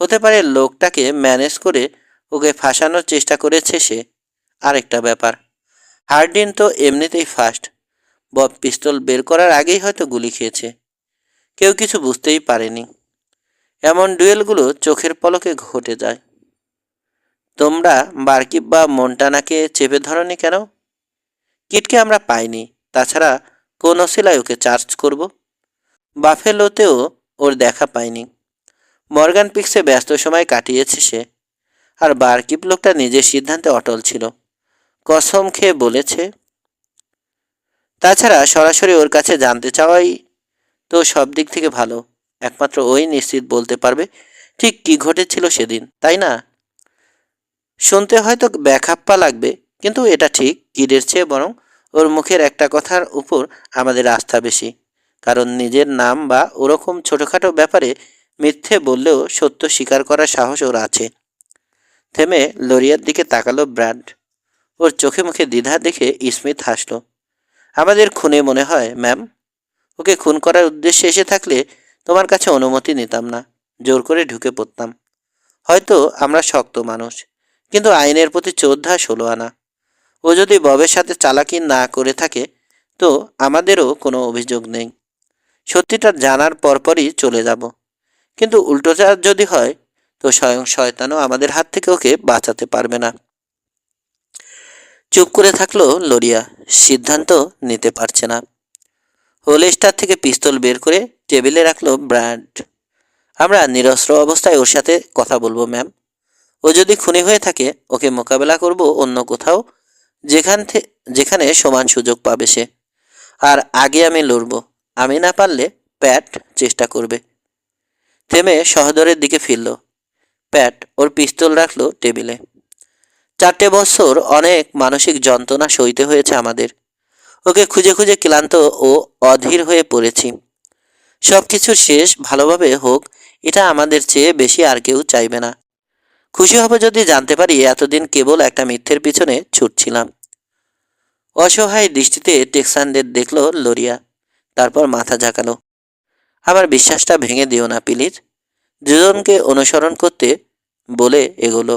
হতে পারে লোকটাকে ম্যানেজ করে ওকে ফাঁসানোর চেষ্টা করেছে সে। আরেকটা ব্যাপার, হার্ডিন তো এমনিতেই ফাস্ট। বব পিস্তল বের করার আগেই হয়তো গুলি খেয়েছে। কেউ কিছু বুঝতেই পারেনি। এমন ডুয়েলগুলো চোখের পলকে ঘটে যায়। তোমরা বারকিপ বা মন্টানাকে চেপে ধরনি কেন? কিটকে আমরা পাইনি, তাছাড়া কোন ওসিলায় ওকে চার্জ করব? বাফেলোতেও ওর দেখা পাইনি। মর্গান পিক্সে ব্যস্ত সময় কাটিয়েছে সে। আর বারকিপ লোকটা নিজের সিদ্ধান্তে অটল ছিল, কসম খেয়ে বলেছে। তাছাড়া সরাসরি ওর কাছে জানতে চাওয়াই তো সব দিক থেকে ভালো। একমাত্র ওই নিশ্চিত বলতে পারবে ঠিক কী ঘটেছিল সেদিন, তাই না? শুনতে হয়তো ব্যাখাপ্পা লাগবে, কিন্তু এটা ঠিক, কিডের চেয়ে বরং ওর মুখের একটা কথার উপর আমাদের আস্থা বেশি। কারণ নিজের নাম বা ওরকম ছোটোখাটো ব্যাপারে মিথ্যে বললেও সত্য স্বীকার করার সাহস ওর আছে। থেমে লরিয়ার দিকে তাকালো ব্র্যাড। ওর চোখে মুখে দ্বিধা দেখে স্মিথ হাসল। আমাদের খুনে মনে হয় ম্যাম। ওকে খুন করার উদ্দেশ্যে এসে থাকলে তোমার কাছে অনুমতি নিতাম না, জোর করে ঢুকে পড়তাম। হয়তো আমরা শক্ত মানুষ, কিন্তু আইনের প্রতি 14 16 আনা। ও যদি ববের সাথে চালাকি না করে থাকে তো আমাদেরও কোনো অভিযোগ নেই। সত্যিটা জানার পরপরই চলে যাব। কিন্তু উল্টোটা যদি হয় তো স্বয়ং শয়তানও আমাদের হাত থেকে ওকে বাঁচাতে পারবে না। চুপ করে থাকলো লোরিয়া। সিদ্ধান্ত নিতে পারছে না। হোলস্টার থেকে পিস্তল বের করে টেবিলে রাখলো ব্র্যান্ড। আমরা নিরস্ত্র অবস্থায় ওর সাথে কথা বলবো ম্যাম। ও যদি খুনি হয়ে থাকে ওকে মোকাবেলা করব অন্য কোথাও, যেখানে সমান সুযোগ পাবে সে। আর আগে আমি লড়ব। আমি না পারলে প্যাট চেষ্টা করবে। থেমে সহদরের দিকে ফিরল। প্যাট ওর পিস্তল রাখলো টেবিলে। 4 বছর অনেক মানসিক যন্ত্রণা সইতে হয়েছে আমাদের। ওকে খুঁজে খুঁজে ক্লান্ত ও অধীর হয়ে পড়েছি। সব কিছুর শেষ ভালোভাবে হোক, এটা আমাদের চেয়ে বেশি আর কেউ চাইবে না। খুশি হব যদি জানতে পারি এতদিন কেবল একটা মিথ্যের পিছনে ছুটছিলাম। অসহায় দৃষ্টিতে টেক্সানদের দেখল লোরিয়া, তারপর মাথা ঝাঁকালো। আমার বিশ্বাসটা ভেঙে দিও না প্লিজ। দুজনকে অনুসরণ করতে বলে এগোলো।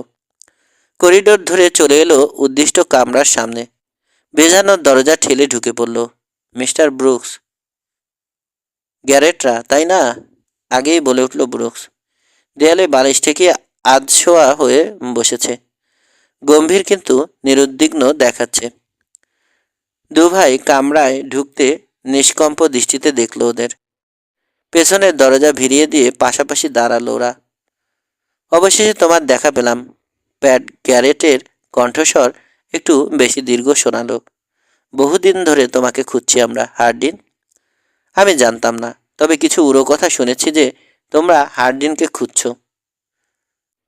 করিডোর ধরে চলে এলো উদ্দিষ্ট কামরার সামনে। ভেজানোর দরজা ঠেলে ঢুকে পড়ল। Mister Brooks. গ্যারেটরা তাই না? আগেই বলে উঠল ব্রুকস। দেয়ালে বালিশ থেকে আধশোয়া হয়ে বসেছে, গম্ভীর কিন্তু নিরুদ্বিগ্ন দেখাচ্ছে। দুভাই কামরায় ঢুকতে নিষ্কম্প দৃষ্টিতে দেখল ওদের। পেছনের দরজা ভিড়িয়ে দিয়ে পাশাপাশি দাঁড়ালো ওরা। অবশেষে তোমার দেখা পেলাম। প্যাট গ্যারেটের কণ্ঠস্বর একটু বেশি দীর্ঘ শোনালো। বহুদিন ধরে তোমাকে খুঁজছি আমরা, হার্ডিন। আমি জানতাম না, তবে কিছু উড়ো কথা শুনেছি যে তোমরা হার্ডিনকে খুঁজছো।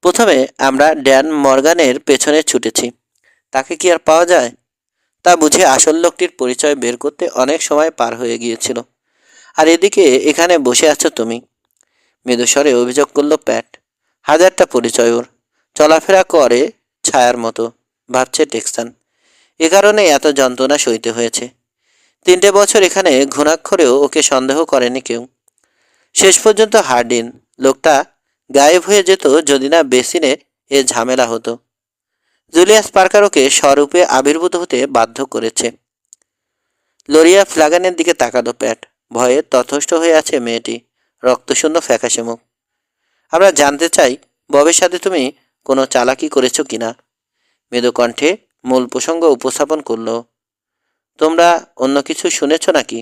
প্রথমে আমরা ড্যান মর্গানের পেছনে ছুটেছি। তাকে কি আর পাওয়া যায়? তা বুঝে আসল লোকটির পরিচয় বের করতে অনেক সময় পার হয়ে গিয়েছিল। আর এদিকে এখানে বসে আছো তুমি। মৃদুস্বরে অভিযোগ করল প্যাট। হাজারটা পরিচয় ওর, চলাফেরা করে ছায়ার মতো, ভাবছে টেক্সান। এ কারণে এত যন্ত্রণা সইতে হয়েছে। 3 বছর এখানে ঘুণাক্ষরেও ওকে সন্দেহ করেনি কেউ। শেষ পর্যন্ত হার্ডিন লোকটা গায়েব হয়ে যেত যদি না বেসিনে এ ঝামেলা হতো। জুলিয়াস পার্কার ওকে স্বরূপে আবির্ভূত হতে বাধ্য করেছে। লোরিয়া ফ্লাগানের দিকে তাকালো প্যাট। ভয়ে তথস্থ হয়ে আছে মেয়েটি, রক্তশূন্য ফ্যাকাশে মুখ। আমরা জানতে চাই ববের সাথে তুমি কোনো চালাকি করেছো কিনা। মৃদু কণ্ঠে মূল প্রসঙ্গ উপস্থাপন করলো। তোমরা অন্য কিছু শুনেছ নাকি?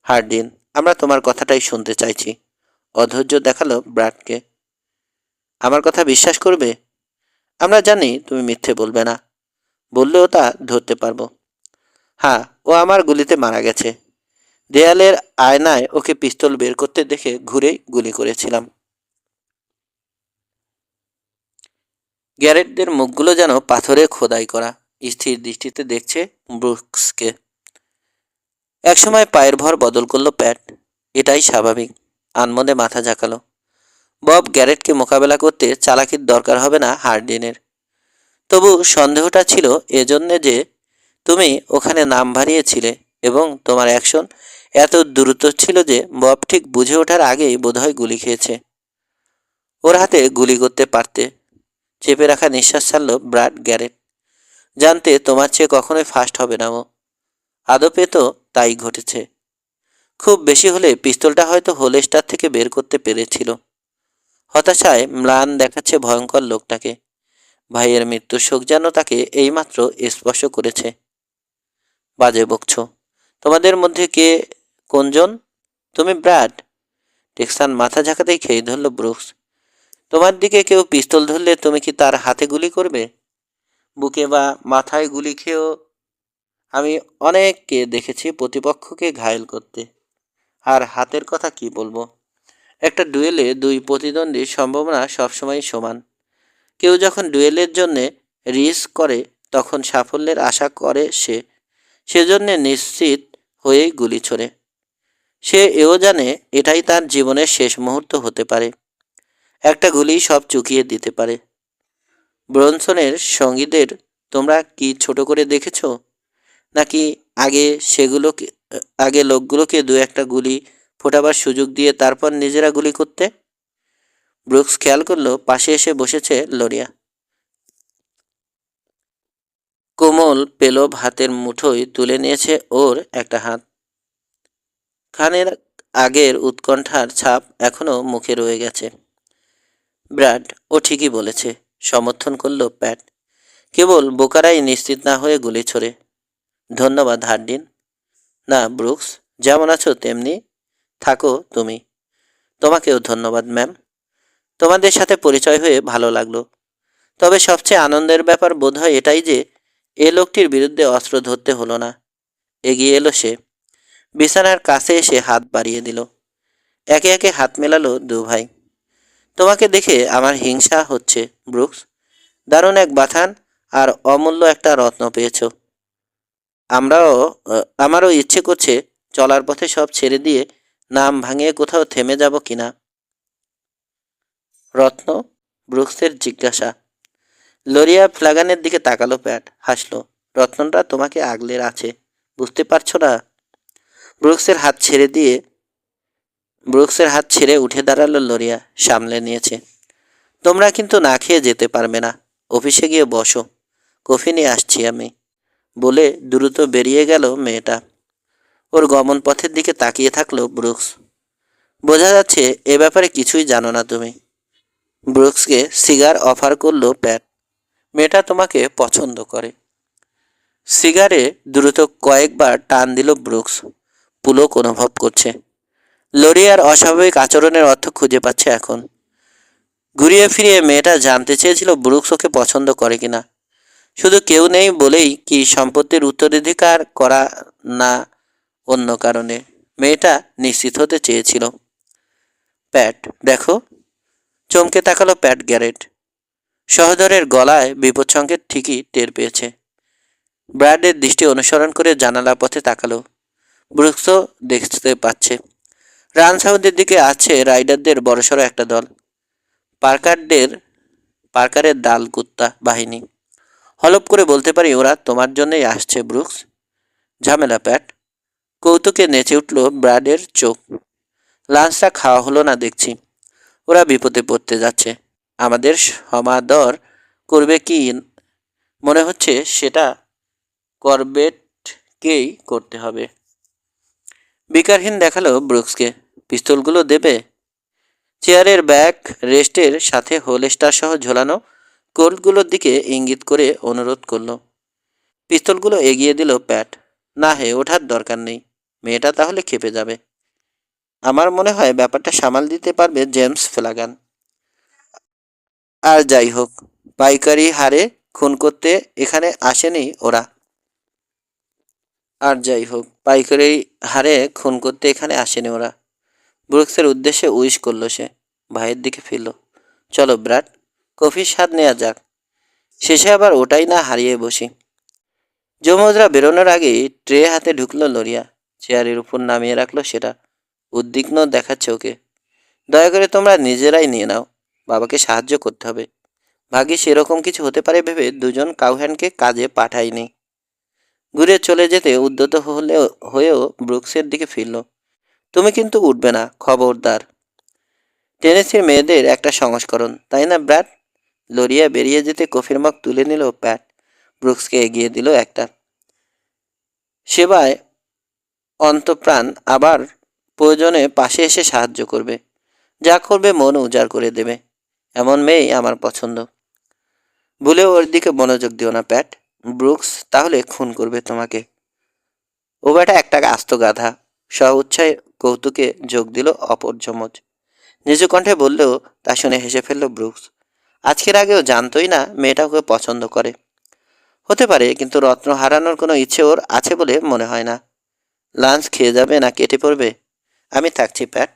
হার্ডিন, আমরা তোমার কথাটাই শুনতে চাইছি। অধৈর্য দেখালো ব্র্যাডকে। আমার কথা বিশ্বাস করবে? আমরা জানি তুমি মিথ্যে বলবে না, বললেও তা ধরতে পারবো। হ্যাঁ, ও আমার গুলিতে মারা গেছে। দেয়ালের আয়নায় ওকে পিস্তল বের করতে দেখে ঘুরেই গুলি করেছিলাম। গ্যারেটদের মুখগুলো যেন পাথরে খোদাই করা, স্থির দৃষ্টিতে দেখছে ব্রুকসকে। একসময় পায়ের ভর বদল করলো প্যাট। এটাই স্বাভাবিক। আনমনে মাথা ঝাঁকালো। বব গ্যারেটকে মোকাবেলা করতে চালাকির দরকার হবে না হার্ডিনের। তবু সন্দেহটা ছিল এজন্যে যে তুমি ওখানে নাম ভারিয়েছিলে এবং তোমার অ্যাকশন এত দ্রুত ছিল যে বব ঠিক বুঝে ওঠার আগেই বোধহয় গুলি খেয়েছে। ওর হাতে গুলি করতে পারতে। চেপে রাখা নিঃশ্বাস ছাড়ল ব্রাড গ্যারেট। জানতে তোমার চেয়ে কখনোই ফাস্ট হবে না ও। আদপে তো তাই ঘটেছে। খুব বেশি হলে পিস্তলটা হয়তো হোলস্টার থেকে বের করতে পেরেছিল। হতাশায় ম্লান দেখাচ্ছে ভয়ঙ্কর লোকটাকে। ভাইয়ের মৃত্যুর শোক যেন তাকে এইমাত্র স্পর্শ করেছে। বাজে বকছ। তোমাদের মধ্যে কে কোনজন? তুমি ব্র্যাড? টেক্সান মাথা ঝাঁকাতেই খেয়ে ধরল ব্রুকস। তোমার দিকে কেউ পিস্তল ধরলে তুমি কি তার হাতে গুলি করবে? বুকে বা মাথায় গুলি খেয়েও আমি অনেককে দেখেছি প্রতিপক্ষকে ঘায়েল করতে। আর হাতের কথা কি বলবো? একটা ডুয়েলে দুই প্রতিদ্বন্দ্বীর সম্ভাবনা সবসময় সমান। কেউ যখন ডুয়েলের জন্যে রিস্ক করে তখন সাফল্যের আশা করে সেজন্যে নিশ্চিত হয়েই গুলি ছোড়ে। সে এও জানে এটাই তার জীবনের শেষ মুহূর্ত হতে পারে। একটা গুলি সব চুকিয়ে দিতে পারে। ব্রনসনের সঙ্গীদের তোমরা কি ছোট করে দেখেছো? নাকি আগে সেগুলোকে আগে লোকগুলোকে দু একটা গুলি ফোটাবার সুযোগ দিয়ে তারপর নিজেরা গুলি করতে? ব্রুকস খেয়াল করলো পাশে এসে বসেছে লোরিয়া। কোমল পেলব হাতের মুঠোয় তুলে নিয়েছে ওর একটা হাত। খানের আগের উৎকণ্ঠার ছাপ এখনো মুখে রয়ে গেছে। ব্র্যাড, ও ঠিকই বলেছে, সমর্থন করলো প্যাট। কেবল বোকারাই নিশ্চিত না হয়ে গুলি ছোড়ে। ধন্যবাদ হার্ডিন। না ব্রুকস, যেমন আছো তেমনি থাকো তুমি। তোমাকেও ধন্যবাদ ম্যাম। তোমাদের সাথে পরিচয় হয়ে ভালো লাগলো। তবে সবচেয়ে আনন্দের ব্যাপার বোধহয় এটাই যে এ লোকটির বিরুদ্ধে অস্ত্র ধরতে হলো না। এগিয়ে এলো সে, বিছানার কাছে এসে হাত বাড়িয়ে দিল। একে একে হাত মেলালো দু ভাই। তোমাকে দেখে আমার হিংসা হচ্ছে ব্রুকস। দারুণ এক বাথান আর অমূল্য একটা রত্ন পেয়েছো। আমরাও আমারও ইচ্ছে করছে চলার পথে সব ছেড়ে দিয়ে নাম ভাঙিয়ে কোথাও থেমে যাব কিনা। রত্ন? ব্রুকসের জিজ্ঞাসা। লরিয়া ফ্ল্যাগানের দিকে তাকালো, প্যাট হাসলো। রত্নটা তোমাকে আগলে আছে, বুঝতে পারছো না? ব্রুকসের হাত ছেড়ে দিয়ে ব্রুকসের হাত ছেড়ে উঠে দাঁড়ালো লরিয়া, সামলে নিয়েছে। তোমরা কিন্তু না খেয়ে যেতে পারবে না। অফিসে গিয়ে বসো, কফি নিয়ে আসছি আমি, বলে দ্রুত বেরিয়ে গেল মেয়েটা। ওর গমন পথের দিকে তাকিয়ে থাকলো ব্রুকস। বোঝা যাচ্ছে এ ব্যাপারে কিছুই জানো না তুমি। ব্রুকসকে সিগার অফার করলো প্যাট। মেয়েটা তোমাকে পছন্দ করে। সিগারে দ্রুত কয়েকবার টান দিল ব্রুকস। পুলক অনুভব করছে লরিয়ার অস্বাভাবিক আচরণের অর্থ খুঁজে পাচ্ছে এখন। ঘুরিয়ে ফিরিয়ে মেয়েটা জানতে চেয়েছিল ব্রুকস ওকে পছন্দ করে কিনা। শুধু কেউ নেই বলেই কি সম্পত্তির উত্তরাধিকার করা, না অন্য কারণে? মেয়েটা নিশ্চিত হতে চেয়েছিল। প্যাট দেখো, চমকে তাকালো প্যাট গ্যারেট। সহোদরের গলায় বিপদ সংকেত ঠিকই টের পেয়েছে। ব্র্যাডের দৃষ্টি অনুসরণ করে জানালা পথে তাকালো। ব্রুকসও দেখতে পাচ্ছে রান সাউথের দিকে আছে রাইডারদের বড়সড় একটা দল। পার্কারদের পার্কারের দাল কুত্তা বাহিনী। হলপ করে বলতে পারি ওরা তোমার জন্যই আসছে ব্রুকস। ঝামেলা প্যাট। কৌতুকে নেচে উঠল ব্র্যাডের চোখ। লাঞ্চটা খাওয়া হলো না দেখছি। ওরা বিপদে পড়তে যাচ্ছে। আমাদের সমাদর করবে কি মনে হচ্ছে সেটা করবেটকেই করতে হবে। বিকারহীন দেখালো ব্রুকসকে। পিস্তলগুলো দেবে? চেয়ারের ব্যাক রেস্টের সাথে হোলস্টার সহ ঝোলানো কোল্টগুলোর দিকে ইঙ্গিত করে অনুরোধ করলো। পিস্তলগুলো এগিয়ে দিল প্যাট। না হে, ওঠার দরকার নেই। মেয়েটা তাহলে খেপে যাবে। আমার মনে হয় ব্যাপারটা সামাল দিতে পারবে জেমস ফ্ল্যাগান। আর যাই হোক, পাইকারি হারে খুন করতে এখানে আসেনি ওরা। আর যাই হোক, পাইকারি হারে খুন করতে এখানে আসেনি ওরা। ব্রুকসের উদ্দেশ্যে উইশ করলো সে। ভাইয়ের দিকে ফিরল। চলো ব্র্যাড, কফির স্বাদ নেওয়া যাক। শেষে আবার ওটাই না হারিয়ে বসি। যমজরা বেরোনোর আগেই ট্রে হাতে ঢুকলো লরিয়া। চেয়ারের উপর নামিয়ে রাখলো সেটা। উদ্বিগ্ন দেখাচ্ছে ওকে। দয়া করে তোমরা নিজেরাই নিয়ে নাও, বাবাকে সাহায্য করতে হবে। ভাগ্যে সেরকম কিছু হতে পারে ভেবে দুজন কাউহ্যান্ডকে কাজে পাঠায়নি। ঘুরে চলে যেতে উদ্যত হয়েও ব্রুকসের দিকে ফিরল। তুমি কিন্তু উঠবে না, খবরদার। টেনেসির মেয়েদের একটা সংস্করণ, তাই না ব্র্যাড? লরিয়া বেরিয়ে যেতে কফির মগ তুলে নিল প্যাট। ব্রুকসকে এগিয়ে দিল একটা। সেবায় অন্তপ্রাণ, আবার প্রয়োজনে পাশে এসে সাহায্য করবে। যা করবে মন উজাড় করে দেবে। এমন মেয়েই আমার পছন্দ। ভুলেও ওর দিকে মনোযোগ দিও না প্যাট। ব্রুকস তাহলে খুন করবে তোমাকে। ও বেটা একটা আস্ত গাধা। স্ব উচ্ছ্বায় কৌতুকে যোগ দিল অপর যমজ। নিচু কণ্ঠে বললেও তা শুনে হেসে ফেলল ব্রুকস। আজকের আগেও জানতোই না মেয়েটা ওকে পছন্দ করে। হতে পারে, কিন্তু রত্ন হারানোর কোনো ইচ্ছে ওর আছে বলে মনে হয় না। লাঞ্চ খেয়ে যাবে না কেটে পড়বে? আমি থাকছি প্যাট।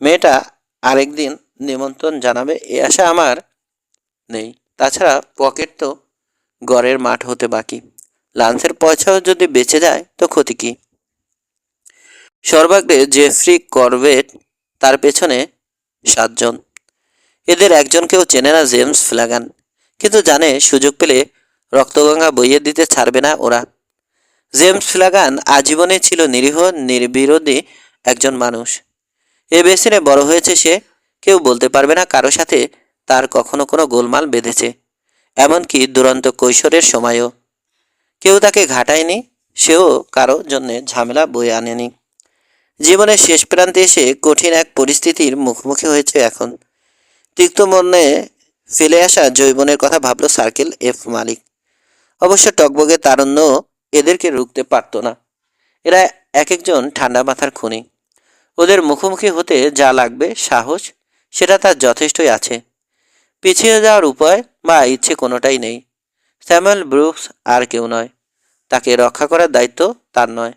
মেয়েটা আরেকদিন নিমন্ত্রণ জানাবে এ আশা আমার নেই। তাছাড়া পকেট তো গড়ের মাঠ হতে বাকি। লাঞ্চের পয়সাও যদি বেঁচে যায় তো ক্ষতি কি? সর্বাগ্রে জেফ্রি করবেট, তার পেছনে 7 জন। এদের একজনকেও চেনে না জেমস ফ্ল্যাগান, কিন্তু জানে সুযোগ পেলে রক্তগঙ্গা বইয়ে দিতে ছাড়বে না ওরা। জেমস ফ্ল্যাগান আজীবনে ছিল নিরীহ নির্বিরোধী একজন মানুষ। এ বেসিনে বড় হয়েছে সে। কেউ বলতে পারবে না কারো সাথে তার কখনো কোনো গোলমাল বেঁধেছে। এমনকি দুরন্ত কৈশোরের সময়ও কেউ তাকে ঘাটায়নি। সেও কারো জন্যে ঝামেলা বয়ে আনেনি। জীবনের শেষ প্রান্তে এসে কঠিন এক পরিস্থিতির মুখোমুখি হয়েছে এখন। তিক্ত মনে ফেলে আসা জৈবনের কথা ভাবল সার্কেল এফ মালিক। অবশ্য টকবগে তারণ্য এদেরকে রুখতে পারত না। এরা এক একজন ঠান্ডা মাথার খুনি। ওদের মুখোমুখি হতে যা লাগবে সাহস, সেটা তার যথেষ্টই আছে। পিছিয়ে যাওয়ার উপায় বা ইচ্ছে কোনোটাই নেই। স্যামুয়েল ব্রুকস আর কেউ নয়, তাকে রক্ষা করার দায়িত্ব তার নয়।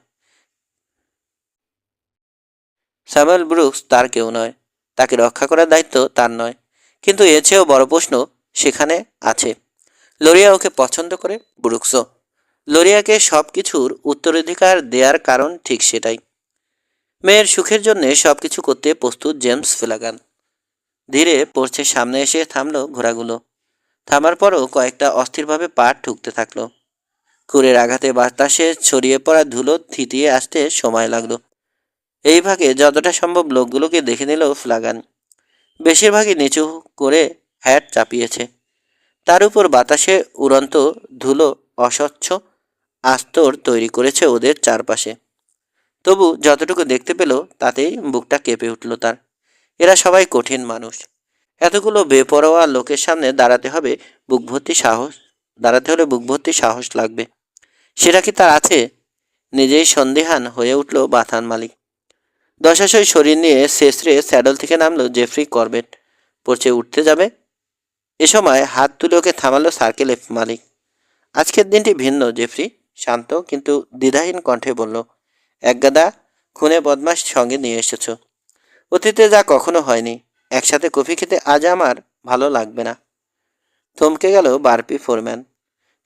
স্যামুয়েল ব্রুকস তার কেউ নয়, তাকে রক্ষা করার দায়িত্ব তার নয়। কিন্তু এর চেয়েও বড় প্রশ্ন সেখানে আছে, লোরিয়া ওকে পছন্দ করে, ব্রুকসও। লোরিয়াকে সব কিছুর উত্তরাধিকার দেওয়ার কারণ ঠিক সেটাই। মেয়ের সুখের জন্য সব কিছু করতে প্রস্তুত জেমস ফ্লাগান। ধীরে পড়ছে সামনে এসে থামলো ঘোড়াগুলো। থামার পরও কয়েকটা অস্থিরভাবে পা ঠুকতে থাকলো। কুড়ের আঘাতে বাতাসে ছড়িয়ে পড়া ধুলো থিতিয়ে আসতে সময় লাগলো। এই ভাগে যতটা সম্ভব লোকগুলোকে দেখে নিল ফ্লাগান। বেশিরভাগই নিচু করে হ্যাট চাপিয়েছে। তার উপর বাতাসে উড়ন্ত ধুলো অস্বচ্ছ আস্তর তৈরি করেছে ওদের চারপাশে। তবু যতটুকু দেখতে পেল তাতেই বুকটা কেঁপে উঠল তার। এরা সবাই কঠিন মানুষ। এতগুলো বেপরোয়া লোকের সামনে দাঁড়াতে হলে বুক ভর্তি সাহস লাগবে। সেটা কি তার আছে? নিজেই সন্দিহান হয়ে উঠল বাথান মালিক। দশাশয় শরীর নিয়ে শেষরে স্যাডল থেকে নামলো জেফ্রি করবেট। পড়ছে উঠতে যাবে, এ সময় হাত তুলে ওকে থামালো সার্কেল এফ মালিক। আজকের দিনটি ভিন্ন জেফ্রি, শান্ত কিন্তু দ্বিধাহীন কণ্ঠে বলল। একগাদা খুনে বদমাশ সঙ্গে নিয়ে এসেছো। অতীতে যা কখনো হয়নি। একসাথে কফি খেতে আজ আমার ভালো লাগবে না। থমকে গেল বারপি ফোরম্যান।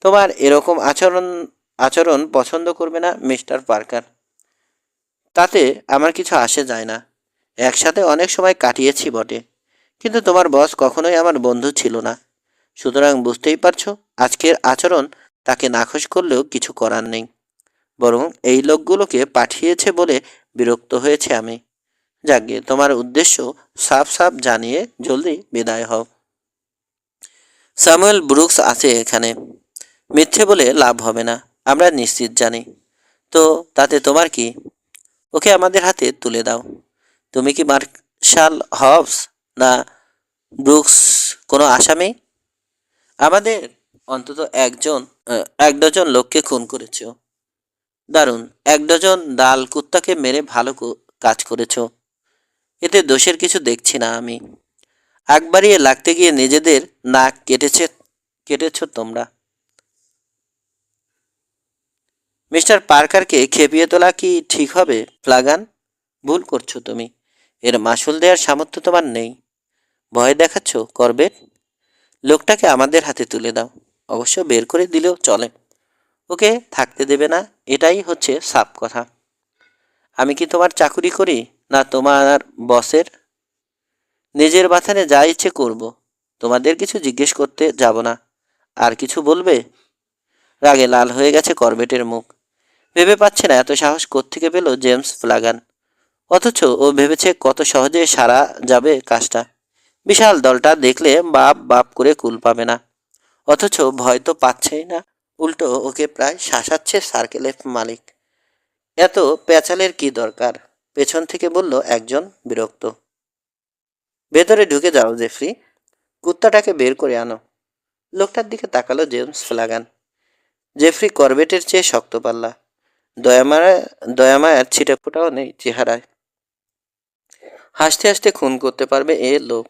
তোমার এরকম আচরণ আচরণ পছন্দ করবে না মিস্টার পার্কার। তাতে আমার কিছু আসে যায় না। একসাথে অনেক সময় কাটিয়েছি বটে, কিন্তু তোমার বস কখনোই আমার বন্ধু ছিল না। সুতরাং বুঝতেই পারছো, আজকের আচরণ তাকে নাখোশ করলেও কিছু করার নেই। বরং এই লোকগুলোকে পাঠিয়েছে বলে বিরক্ত হয়েছে আমি। যাকগে, তোমার উদ্দেশ্য সাফ সাফ জানিয়ে জলদি বিদায় হও। স্যামুয়েল ব্রুকস আছে এখানে, মিথ্যে বলে লাভ হবে না, আমরা নিশ্চিত জানি। তো তাতে তোমার কি? ওকে আমাদের হাতে তুলে দাও। তুমি কি মার্শাল হবস না ব্রুকস কোনো আসামি? আমাদের অন্তত এক ডজন লোককে খুন করেছ। দারুণ, এক ডজন দাল কুত্তাকে মেরে ভালো কাজ করেছ। এতে দোষের কিছু দেখছি না আমি। আগ বাড়িয়ে লাগতে গিয়ে নিজেদের নাক কেটেছ তোমরা। মিস্টার পার্কারকে খেপিয়ে তোলা কি ঠিক হবে ফ্লাগান? ভুল করছো তুমি। এর মাসুল দেওয়ার সামর্থ্য তোমার নেই। ভয় দেখাচ্ছ করবেট। লোকটাকে আমাদের হাতে তুলে দাও। অবশ্য বের করে দিলেও চলে। ওকে থাকতে দেবে না, এটাই হচ্ছে সাফ কথা। আমি কি তোমার চাকুরি করি, না তোমার বসের? নিজের বাথানে যা ইচ্ছে করব। তোমাদের কিছু জিজ্ঞেস করতে যাব না। আর কিছু বলবে? রাগে লাল হয়ে গেছে করবেটের মুখ। ভেবে পাচ্ছে না এত সাহস কোত্থেকে পেল জেমস ফ্লাগান। অথচ ও ভেবেছে কত সহজে সারা যাবে কাজটা। বিশাল দলটা দেখলে বাপ বাপ করে কুল পাবে না। অথচ ভয় তো পাচ্ছেই না, উল্টো ওকে প্রায় শাসাচ্ছে সার্কেল এফ মালিক। এত পেঁচালের কি দরকার? পেছন থেকে বলল একজন বিরক্ত। ভেতরে ঢুকে যাও জেফ্রি, কুত্তাটাকে বের করে আনো। লোকটার দিকে তাকালো জেমস ফ্লাগান। জেফ্রি করবেটের চেয়ে শক্ত পাল্লা। দয়ামায়া দয়ামায়ার ছিটেফোঁটাও নেই চেহারায়। হাসতে হাসতে খুন করতে পারবে এ লোক।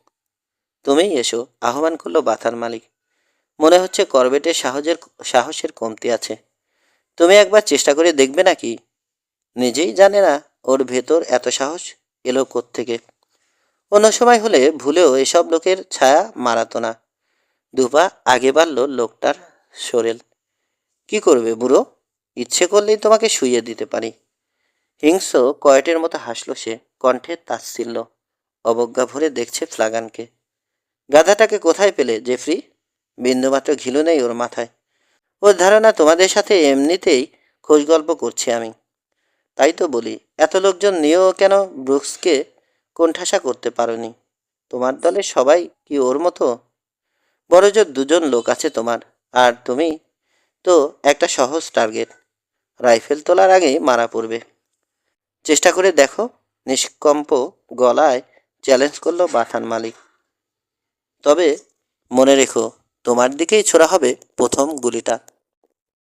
তুমিই এসো, আহ্বান করলো বাথার মালিক। মনে হচ্ছে করবেটের সাহসের কমতি আছে। তুমি একবার চেষ্টা করে দেখবে নাকি? নিজেই জানে না ওর ভেতর এত সাহস এলো কোত্থেকে। অন্য সময় হলে ভুলেও এসব লোকের ছায়া মারাতো না। দুপা আগে বাড়ল লোকটার শরীর। কি করবে বুড়ো? ইচ্ছে করলেই তোমাকে শুইয়ে দিতে পারি। হিংস্র কয়েটের মতো হাসলো সে, কণ্ঠে তাচ্ছিল্য। অবজ্ঞা ভরে দেখছে ফ্লাগানকে। গাধাটাকে কোথায় পেলে জেফ্রি? বিন্দুমাত্র ঘিলু নেই ওর মাথায়। ওর ধারণা তোমাদের সাথে এমনিতেই খোঁজ গল্প করছি আমি। তাই তো বলি, এত লোকজন নিয়েও কেন ব্রুকসকে কোণঠাসা করতে পারোনি? তোমার দলে সবাই কি ওর মতো? বড়জোর দুজন লোক আছে তোমার, আর তুমি তো একটা সহজ টার্গেট। রাইফেল তোলার আগেই মারা পড়বে। চেষ্টা করে দেখো, নিষ্কম্প গলায় চ্যালেঞ্জ করলো বাথান মালিক। তবে মনে রেখো, তোমার দিকেই ছোড়া হবে প্রথম গুলিটা।